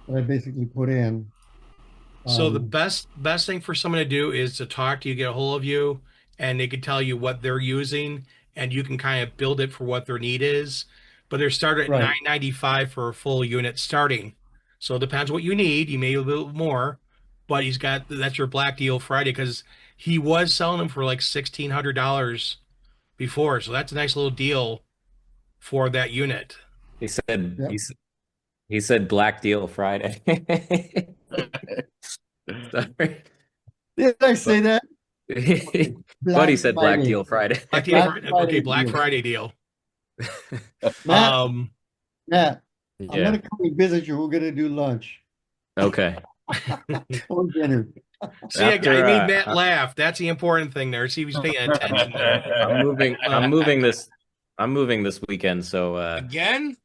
that I basically put in. So the Um, best thing for someone to do is to talk to you, get a hold of you, and they can tell you what they're using, and you can kind of build it for what their need is. But they're started at right. 995 for a full unit starting. So it depends what you need. You may need a little more, but he's got that's your black deal Friday because he was selling them for like $1,600 before. So that's a nice little deal for that unit. He said Yep. he said Black Deal Friday. Sorry. Did I say that? Buddy said Black Friday. Deal Friday. Black deal, Black okay, Friday Black deal. Friday deal. Matt, Um, Matt, I'm Yeah. gonna come and visit you. We're gonna do lunch Okay. or dinner. See, I After, made Matt laugh. That's the important thing there. See, he was paying attention there. I'm moving this weekend, so Again?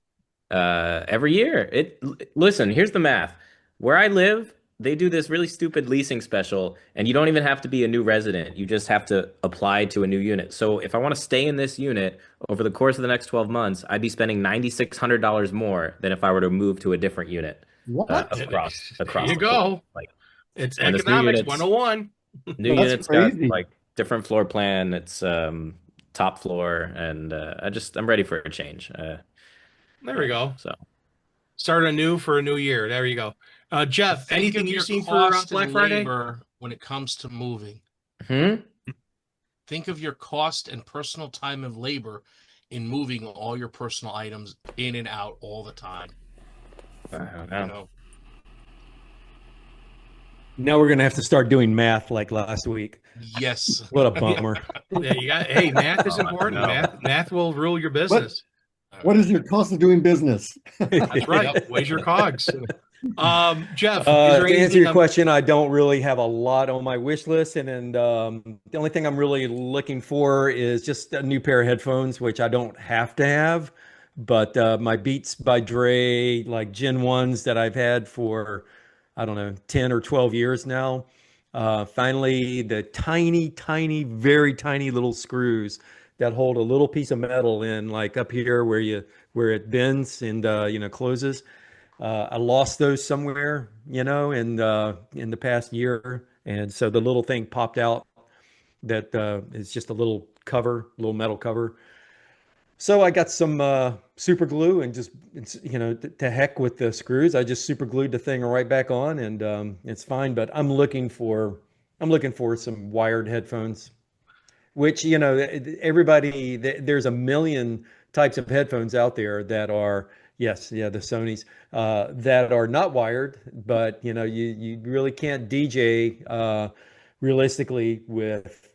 every year. Listen, here's the math. Where I live, they do this really stupid leasing special, and you don't even have to be a new resident. You just have to apply to a new unit. So if I want to stay in this unit over the course of the next 12 months, I'd be spending $9,600 more than if I were to move to a different unit What? across There you the go. board. Like It's And this new economics unit's- 101. new That's units got crazy. like different floor plan. It's top floor, and I'm ready for a change. There we go. So Start anew for a new year. There you go. Jeff, Think anything of you've your seen for cost Black and Friday? labor when it comes to moving. Think of your cost and personal time and labor in moving all your personal items in and out all the time. I don't You know. know, Now we're gonna have to start doing math like last week. yes. What a bummer. Yeah, you got. Hey, math is Oh, important. no. Math will rule your business. What is your cost of doing business? That's right. Yep. Where's your cogs? Jeff, is To there answer anything? your question, I don't really have a lot on my wish list, and the only thing I'm really looking for is just a new pair of headphones, which I don't have to have. But my Beats by Dre, like Gen 1s that I've had for, I don't know, 10 or 12 years now. Finally, the tiny, very tiny little screws that hold a little piece of metal in, like up here where it bends and closes. I lost those somewhere, in the past year, and so the little thing popped out that is just a little little metal cover. So I got some super glue and just to heck with the screws. I just super glued the thing right back on, and it's fine. But I'm looking for some wired headphones, which there's a million types of headphones out there that are yes, yeah, the Sonys that are not wired, but you really can't DJ realistically with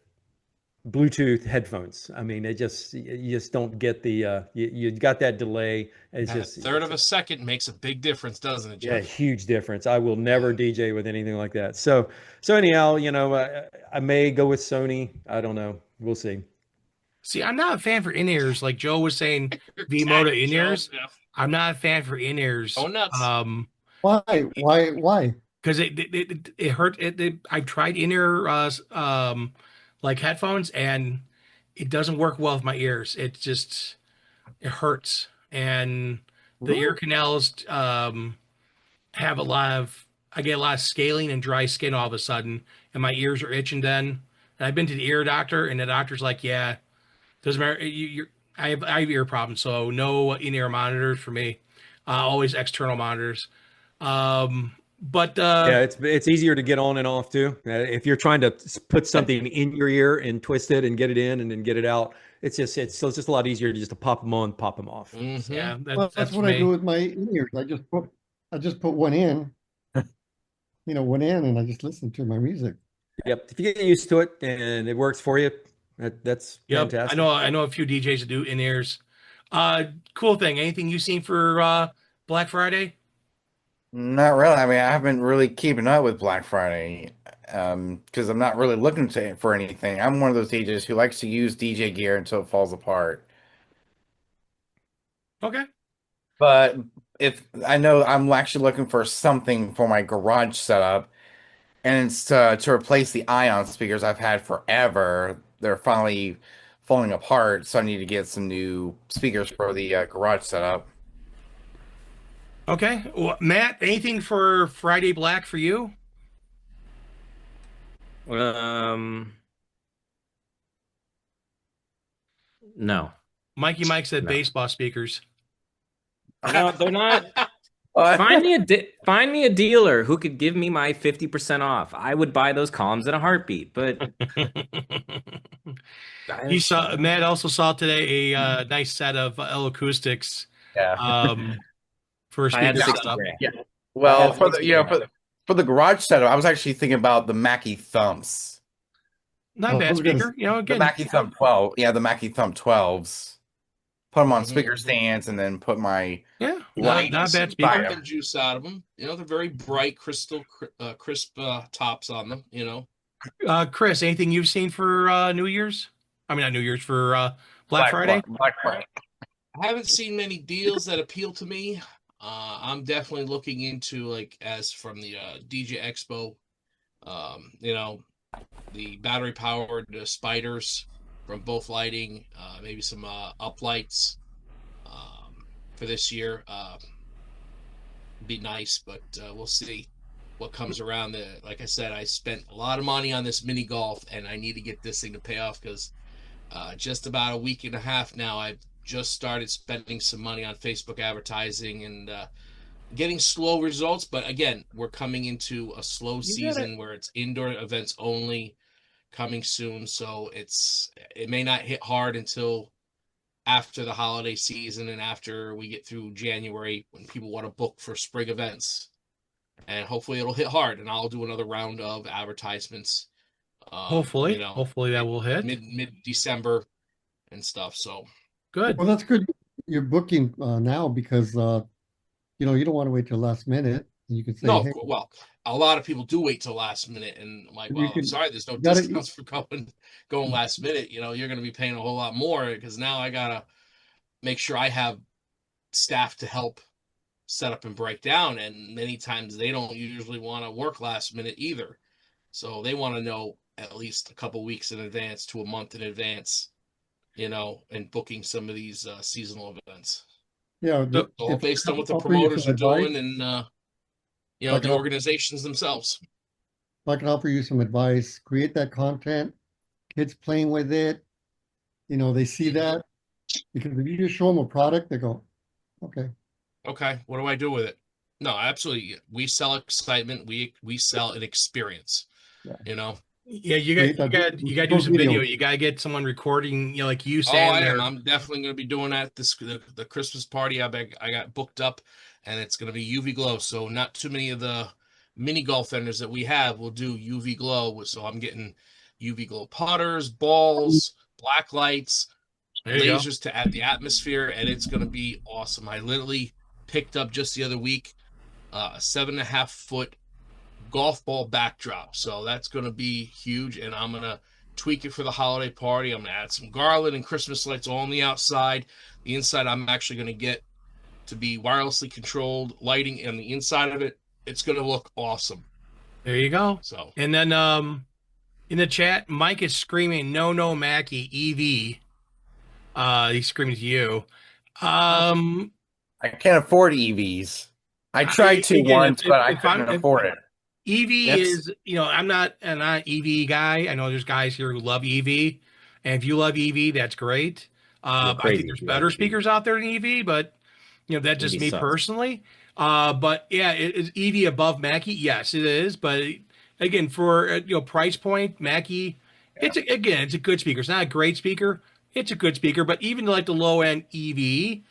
Bluetooth headphones. I mean, you just don't get you got that delay. It's And just a third of a second makes a big difference, doesn't it, yeah, Jeff? huge difference. I will never DJ with anything like that. So anyhow, I may go with Sony. I don't know. We'll see. See, I'm not a fan for in-ears. Like Joe was saying, V-Moda in-ears. Jeff. I'm not a fan for in-ears. Go nuts. Why? Because it hurt. I tried in-ear like headphones, and it doesn't work well with my ears. It hurts, and the ear canals have I get a lot of scaling and dry skin all of a sudden, and my ears are itching. Then and I've been to the ear doctor, and the doctor's like, "Yeah, doesn't matter. I have ear problems, so no in-ear monitors for me. Always external monitors." But Yeah, it's easier to get on and off too. If you're trying to put something in your ear and twist it and get it in and then get it out, it's just a lot easier to just to pop them on, pop them off. Mhm. yeah, Well, that's what me. I do with my ears. I just put one in, and I just listen to my music. Yep. If you get used to it and it works for you, that's Yep, fantastic. I know a few DJs that do in-ears. Cool thing. Anything you seen for Black Friday? Not really. I mean, I haven't really keeping up with Black Friday because I'm not really looking for anything. I'm one of those DJs who likes to use DJ gear until it falls apart. Okay. But if I know I'm actually looking for something for my garage setup, and it's to replace the Ion speakers I've had forever. They're finally falling apart, so I need to get some new speakers for the garage setup. Okay. Well, Matt, anything for Friday Black for you? Um, no, Mikey Mike said no, baseball speakers. no, they're not. Uh, Find me a dealer who could give me my 50% off. I would buy those columns in a heartbeat. But He saw Matt also saw today a nice set of L acoustics yeah. for I had speaker 60 setup. grand. Yeah. Well, had for the 60 you know grand. for the garage setup, I was actually thinking about the Mackie Thumps. Not Oh, bad I was gonna speaker. You know, The again, Mackie Thump 12. Yeah, the Mackie Thump 12s. Put them on Mhm. speaker stands and then put my yeah, Light not bad Some speaker. fire. fucking juice out of them. You know, they're very bright, crisp tops on them. You know, Chris, anything you've seen for New Year's? I mean, not New Year's, for Black Friday. Black Friday. I haven't seen many deals that appeal to me. I'm definitely looking into, like, as from the DJ Expo, you know, the battery powered spiders from Both Lighting, maybe some uplights for this year. Be nice, but we'll see what comes around. Like I said, I spent a lot of money on this mini golf, and I need to get this thing to pay off because just about a week and a half now, I've just started spending some money on Facebook advertising and getting slow results. But again, we're coming into a slow season where it's indoor events only coming soon. So it may not hit hard until after the holiday season and after we get through January when people want to book for spring events. And hopefully it'll hit hard and I'll do another round of advertisements. Hopefully, you know, hopefully that will hit. mid December and stuff. So Good. Well, that's good. You're booking now because you know, you don't want to wait till last minute. You can say, no, hey, well, a lot of people do wait till last minute, and I'm like, You well, I'm can- sorry, there's no you gotta- discounts for going last minute. You know, you're going to be paying a whole lot more because now I gotta make sure I have staff to help set up and break down, and many times they don't usually want to work last minute either, so they want to know at least a couple weeks in advance to a month in advance, you know, and booking some of these seasonal events. yeah, So- All if- based on what the offer you promoters some are doing advice, and you know, Like the an op- organizations themselves. if I can offer you some advice, create that content, kids playing with it, you know, they see that. Because if you just show them a product, they go, okay. Okay, what do I do with it? No, absolutely. We sell excitement. We sell an experience. Yeah. You know. Yeah, Create that you got to do those some video. videos. You got to get someone recording, you know, like you Oh, saying I am. there. I'm definitely going to be doing that. The Christmas party. I got booked up, and it's going to be UV glow. So not too many of the mini golf vendors that we have will do UV glow. So I'm getting UV glow putters, balls, black lights, There you go. lasers to add the atmosphere, and it's going to be awesome. I literally picked up just the other week a 7.5 foot golf ball backdrop, so that's going to be huge, and I'm going to tweak it for the holiday party. I'm going to add some garland and Christmas lights all on the outside. The inside I'm actually going to get to be wirelessly controlled lighting on the inside of it. It's going to look awesome. There you go. So And then in the chat, Mike is screaming, "No, Mackie, EV." He's screaming to you. I can't afford EVs. I tried to again, once, if- but I if I'm- couldn't if- afford it. EV That's- is, you know, I'm not an EV guy. I know there's guys here who love EV, and if you love EV, that's great. I crazy think there's if you better love EV. speakers out there than EV, but you know, that's just EV me sucks. personally. But yeah, is EV above Mackie? Yes, it is. But again, for you know, price point, Mackie, it's a good speaker. It's not a great speaker. It's a good speaker, but even like the low end EV,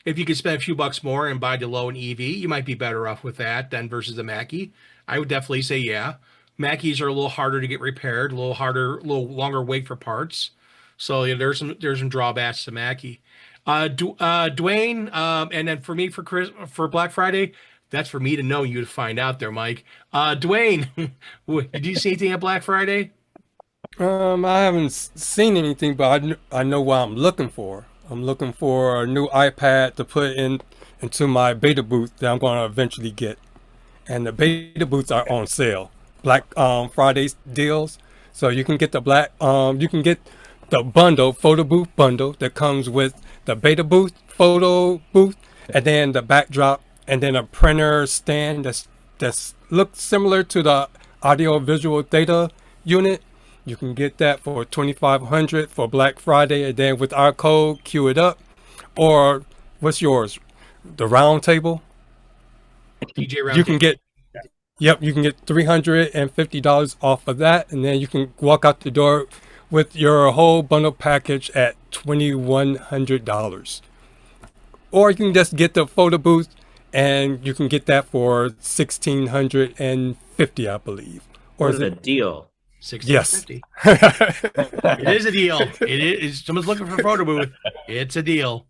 if you could spend a few bucks more and buy the low end EV, you might be better off with that than versus the Mackie. I would definitely say, yeah. Mackies are a little harder to get repaired, a little harder, a little longer wait for parts. So yeah, there's some drawbacks to Mackie. Dwayne, and then for me for Black Friday, that's for me to know, you to find out there, Mike. Dwayne, did you see anything at Black Friday? I haven't seen anything, but I know what I'm looking for. I'm looking for a new iPad to put into my beta booth that I'm going to eventually get. And the beta booths are on sale. Black Fridays deals. So you can get the you can get the photo booth bundle that comes with the beta booth, photo booth, and then the backdrop and then a printer stand that's looks similar to the audio visual data unit. You can get that for $2,500 for Black Friday, and then with our code, queue it up. Or what's yours? The round table. DJ round. You can get, yep, you can get $350 off of that, and then you can walk out the door with your whole bundle package at $2,100. Or you can just get the photo booth, and you can get that for $1,650, I believe. Or What is is a it? deal? Yes. $16.50. It is a deal. It is. Someone's looking for a photo booth. It's a deal.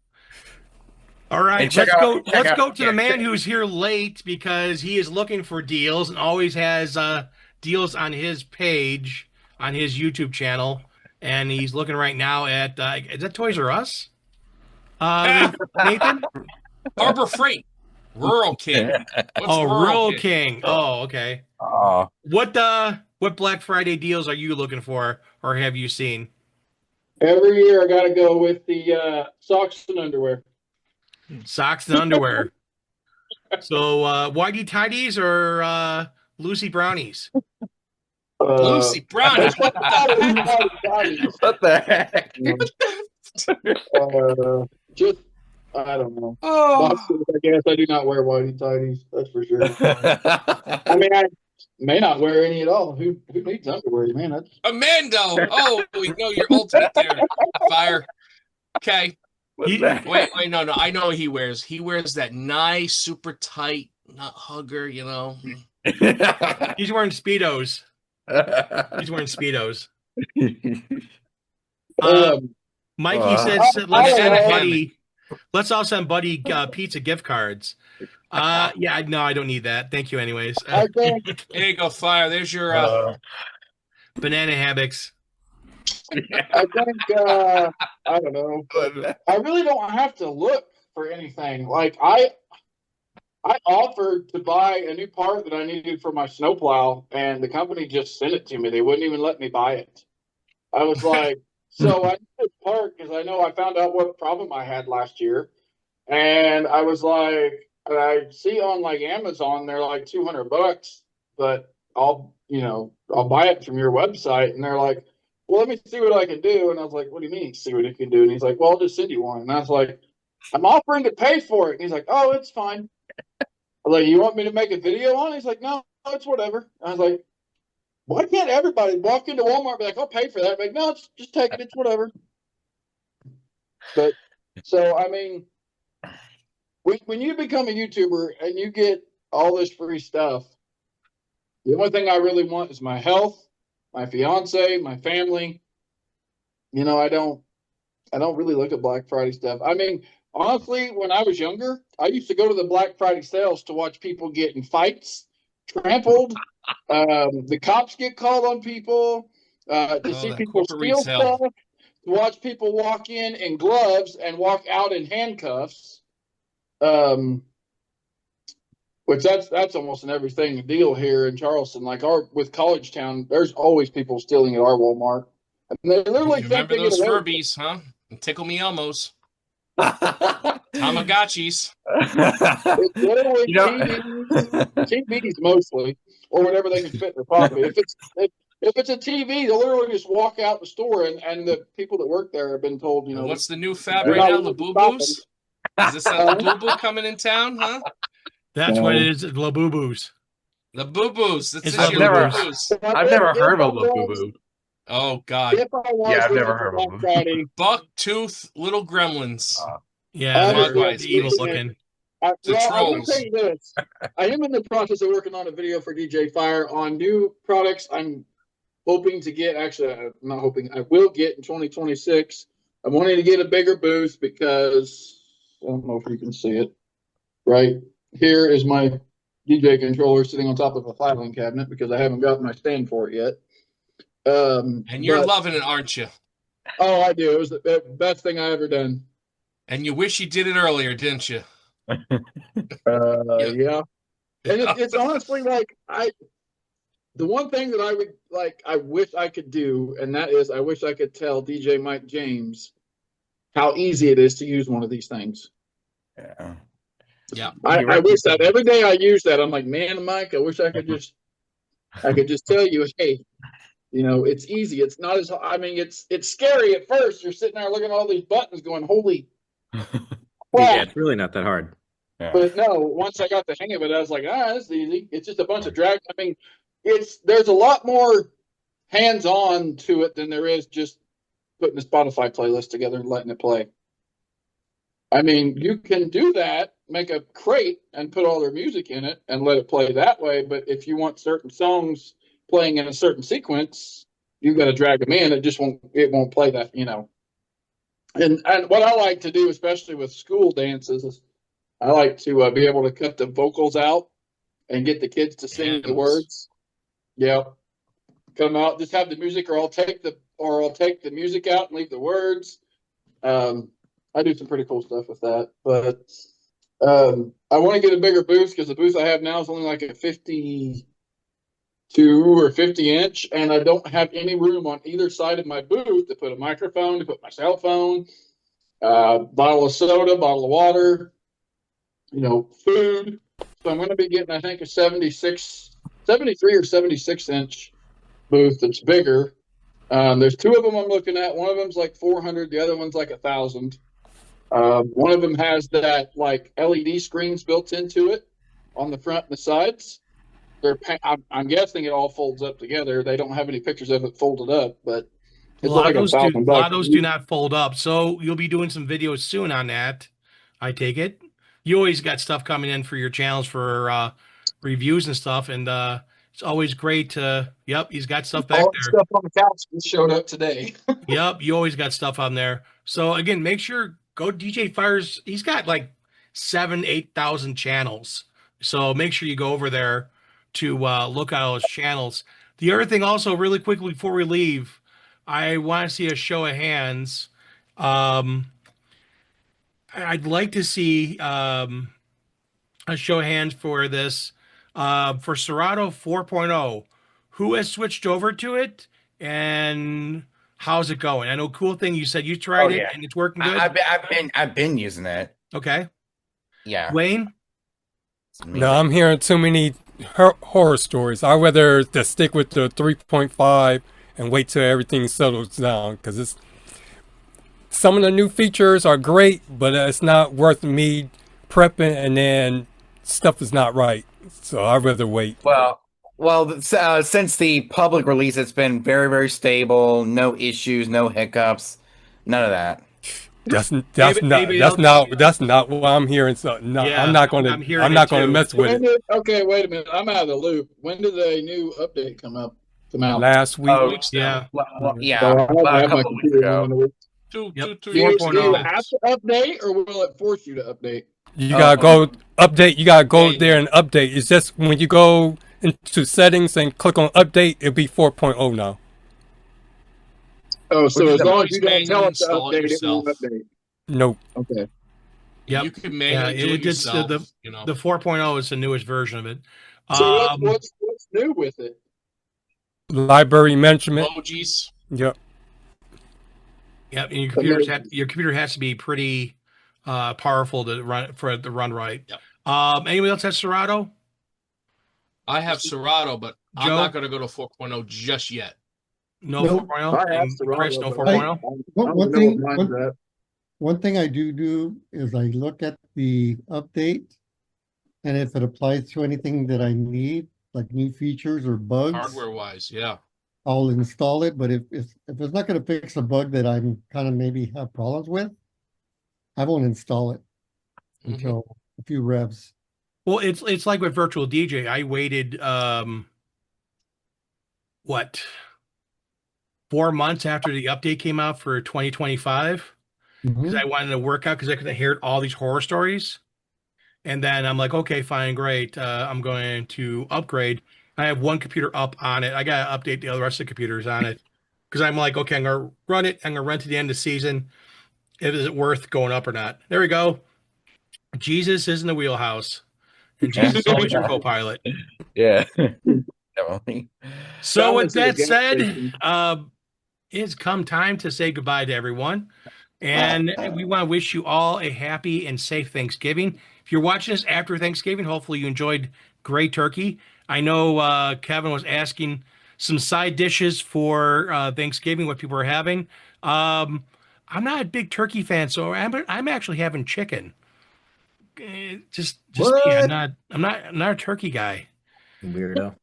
All right, And check let's go. out- check Let's out- go to yeah, the man check- who's here late because he is looking for deals and always has deals on his page on his YouTube channel, and he's looking right now at is that Toys R Us? Nathan? Harbor Freight, Rural King. What's Oh, Rural Rural King? King. Oh, okay. Oh, What Black Friday deals are you looking for, or have you seen? Every year I gotta go with the socks and underwear. Socks and underwear. So, Whitey Tidies or Lucy Brownies? Lucy Brownies. What the what the heck? Just I don't know. Oh, Boxers, I guess I do not wear whitey tidies. That's for sure. I mean, I may not wear any at all. Who needs underwear, man? That's Amando. Oh, we know you're ultimate there. Fire. Okay. Wait. No. I know what he wears. He wears that nice, super tight nut hugger. You know. He's wearing Speedos. He's wearing Speedos. Mikey says, let's all send Buddy pizza gift cards. Yeah, no, I don't need that. Thank you anyways. I think There you go, Fire. There's your. Banana hammocks. I don't know. I really don't have to look for anything. Like I offered to buy a new part that I needed for my snowplow, and the company just sent it to me. They wouldn't even let me buy it. I was like, so I need this part because I know I found out what problem I had last year, and I was like, I see on like Amazon they're like $200, but I'll buy it from your website, and they're like, well, let me see what I can do. And I was like, what do you mean see what you can do? And he's like, well, I'll just send you one. And I was like, I'm offering to pay for it. And he's like, oh, it's fine. I was like, you want me to make a video on it? He's like, no, it's whatever. I was like, why can't everybody walk into Walmart and be like, I'll pay for that? I'm like, no, just take it. It's whatever. But so, I mean, when you become a YouTuber and you get all this free stuff, the only thing I really want is my health, my fiance, my family. You know, I don't really look at Black Friday stuff. I mean, honestly, when I was younger, I used to go to the Black Friday sales to watch people get in fights, trampled. The cops get called on people, to see that people corporate steal resale. stuff, to watch people walk in gloves and walk out in handcuffs. Which that's almost an everything deal here in Charleston. Like with College Town, there's always people stealing at our Walmart. And they literally You think remember they those get away. Furbies, huh? And Tickle Me Elmos. Tamagotchis. It's literally You know- TVs mostly, or whatever they can fit in their pocket. If it's a TV, they'll literally just walk out the store, and the people that work there have been told, you know, What's the new fab They're right not now? looking to Labubu's? stop Is this a Labubu coming in town, huh? That's what it is. Labubu's. Labubu's. That's It's this year, never- Labubu's. I've never heard of a Boo Boo. Oh, God. If I was Yeah, I've looking never for heard of Black them. Friday, Buck tooth little gremlins. Yeah, Honestly, they're it's evil decent. looking. I'm going to trolls. tell you this. I am in the process of working on a video for DJ Fire on new products I'm hoping to get. Actually, I'm not hoping. I will get in 2026. I'm wanting to get a bigger booth because I don't know if you can see it. Right here is my DJ controller sitting on top of a filing cabinet because I haven't got my stand for it yet. And you're but- loving it, aren't you? Oh, I do. It was the best thing I ever done. And you wish you did it earlier, didn't you? Yeah. And it's honestly like the one thing that I would like, I wish I could do, and that is I wish I could tell DJ Mike James how easy it is to use one of these things. Yeah. Yeah. I wish that every day I use that. I'm like, man, Mike, I wish I could just tell you, hey, it's easy. It's not as, I mean, it's scary at first. You're sitting there looking at all these buttons going, holy Yeah, crap. it's really not that hard. Yeah. But no, once I got the hang of it, I was like, this is easy. It's just a bunch of drag. I mean, there's a lot more hands-on to it than there is just putting a Spotify playlist together and letting it play. I mean, you can do that, make a crate and put all their music in it and let it play that way. But if you want certain songs playing in a certain sequence, you've got to drag them in. It won't play that, And what I like to do, especially with school dances, is I like to be able to cut the vocals out and get the kids to sing the words. Yeah. Come out, just have the music, or I'll take the music out and leave the words. I do some pretty cool stuff with that, but I want to get a bigger booth because the booth I have now is only like a 52 or 50 inch, and I don't have any room on either side of my booth to put a microphone, to put my cell phone, bottle of soda, bottle of water, food. So I'm going to be getting, I think, a 73 or 76 inch booth that's bigger. There's two of them I'm looking at. One of them's like 400, the other one's like 1,000. One of them has that like LED screens built into it on the front and the sides. I'm guessing it all folds up together. They don't have any pictures of it folded up, but A lot of those do not fold up. So you'll be doing some videos soon on that, I take it. You always got stuff coming in for your channels for reviews and stuff, and it's always great to. Yep, he's got stuff back there. Stuff on the couch showed up today. Yep, you always got stuff on there. So again, make sure go DJ Fires. He's got like 7,000-8,000 channels. So make sure you go over there to look at all his channels. The other thing, also, really quickly before we leave, I want to see a show of hands. I'd like to see a show of hands for this. For Serato 4.0, who has switched over to it and how's it going? I know, cool thing, you said you tried it and it's working good. I've been using it. Okay. Yeah. Wayne? No, I'm hearing too many horror stories. I'd rather just stick with the 3.5 and wait till everything settles down, because some of the new features are great, but it's not worth me prepping and then stuff is not right. So I'd rather wait. Well, since the public release, it's been very, very stable. No issues, no hiccups, none of that. That's not what I'm hearing. So no, Yeah, I'm not going to mess with it. Okay, wait a minute. I'm out of the loop. When did the new update come out? Last week. Yeah. Yeah, So I have a my couple of weeks computer ago. on the- Two Do you 4.0. have to update, or will it force you to update? You gotta go update. You gotta go there and update. It's just when you go into settings and click on update, it'll be 4.0 now. Oh, so Which as is long as you don't manual tell it to install it update, it yourself. won't update. Nope. Okay. Yep. You can manually do it it's yourself. the 4.0 is the newest version of it. So what's new with it? Library management. Emojis. Yep. Yep, and your computer has to be pretty powerful to run right. Yep. Anyone else have Serato? I have Serato, but I'm Joe? not going to go to 4.0 just yet. No Nope. 4.0? I have And Serato, Chris, no but 4.0? One thing I do is I look at the update, and if it applies to anything that I need, like new features or bugs, Hardware wise, yeah. I'll install it. But if it's not going to fix a bug that I'm kind of maybe have problems with, I won't install it until a few revs. Well, it's like with Virtual DJ. I waited 4 months after the update came out for 2025 because I wanted to work out because I could hear all these horror stories. And then I'm like, okay, fine, great. I'm going to upgrade. I have one computer up on it. I got to update the rest of the computers on it because I'm like, okay, I'm going to run it. I'm going to run to the end of the season. Is it worth going up or not? There we go. Jesus is in the wheelhouse. And Jesus is always your co-pilot. Yeah. Definitely. So with Balance of the that gas said, station. it's come time to say goodbye to everyone. And we want to wish you all a happy and safe Thanksgiving. If you're watching this after Thanksgiving, hopefully you enjoyed great turkey. I know Kevin was asking some side dishes for Thanksgiving, what people are having. I'm not a big turkey fan, so I'm actually having chicken. Just me. I'm not a turkey guy. Weirdo.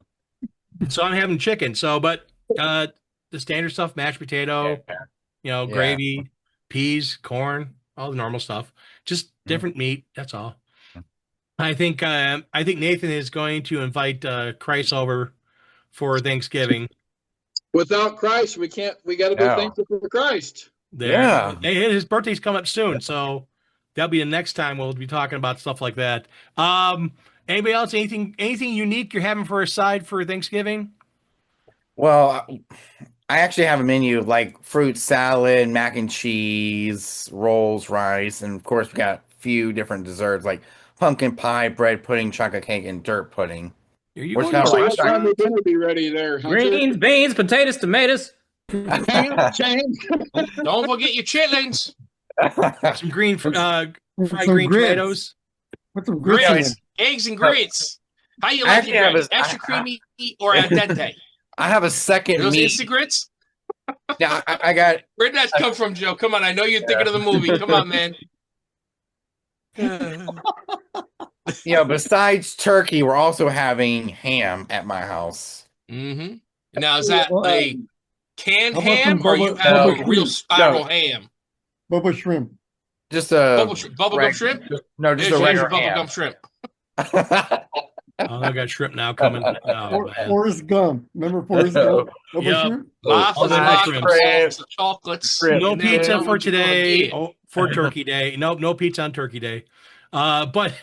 So I'm having chicken. So, but the standard stuff: mashed potato, gravy, peas, corn, all the normal stuff. Just different meat. That's all. I think Nathan is going to invite Christ over for Thanksgiving. Without Christ, we can't. We got to be thankful for Christ. Yeah, his birthday's come up soon, so that'll be the next time we'll be talking about stuff like that. Anybody else? Anything unique you're having for a side for Thanksgiving? Well, I actually have a menu of like fruit salad, mac and cheese, rolls, rice, and of course we got a few different desserts like pumpkin pie, bread pudding, chocolate cake, and dirt pudding. Are you What's going that to So like? what time are going to be ready there, Hunter? Greens, beans, potatoes, tomatoes. Change. Don't forget your chitlins. some green fried Some green grits. tomatoes? Put some grits in Grits, it. eggs, and grits. How you I like actually your have grits? a- Extra creamy or al dente? I have a second Those meat. instant grits? Yeah, I got Where'd that come from, Joe? Come on, I know you're thinking of the movie. Come on, man. besides turkey, we're also having ham at my house. Mm-hmm. Now, is that a canned How about ham some or you bubba- have bubba a real shrimp? spiral ham? Bubba shrimp. Just a Bubblegum shrimp? No, just There's a your regular ham. bubblegum shrimp. Oh, I got shrimp now coming. Oh, man. Forrest Gump. Remember Forrest Gump? Bubba Yep. shrimp? Lots all and the lots shrimp. of salts and chocolates. Shrimp. No And then pizza what for you gonna today. get? Oh, for Turkey Day. No pizza on Turkey Day. But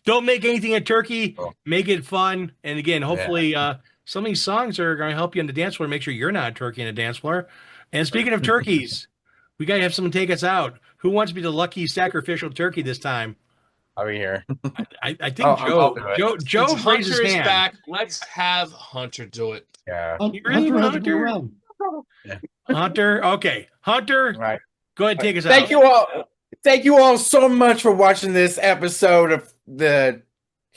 don't make anything a turkey. Make it fun. And again, hopefully, some of these songs are going to help you on the dance floor. Make sure you're not a turkey in a dance floor. And speaking of turkeys, we got to have someone take us out. Who wants to be the lucky sacrificial turkey this time? I'll be here. I think I'll do it. Joe Since raised his Hunter is hand. back, let's have Hunter do it. Yeah. You really Hunter want has to go Hunter? around. Hunter, okay. Hunter, Right. go ahead and take us Thank out. you all. Thank you all so much for watching this episode of the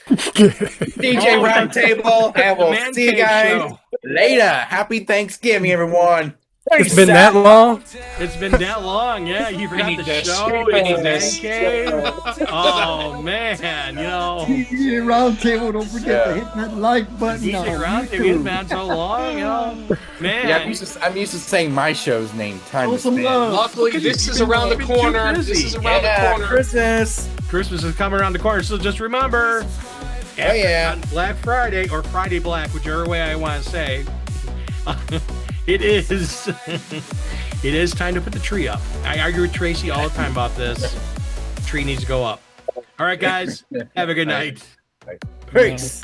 DJ Oh, Roundtable, and we'll Man see you Cave guys Show. later. Happy Thanksgiving, everyone. It's been that long? It's been that long, yeah. You forgot need the this. show. We need Man this. Cave. Oh man, DJ Roundtable, don't forget to Yeah. hit that like button. DJ on Round, YouTube. it's been so long, man. Yeah, I'm used to saying my show's name. Time Show to some spend. love. Luckily, Look at this you, is you've around the been too corner. This busy. is around the Yeah, corner. Christmas. Christmas is coming around the corner, so just remember. Oh, yeah. On Black Friday or Friday Black, whichever way I want to say, it is. It is time to put the tree up. I argue with Tracy all the time about this. Tree needs to go up. All right, guys. Have a good night. Peace.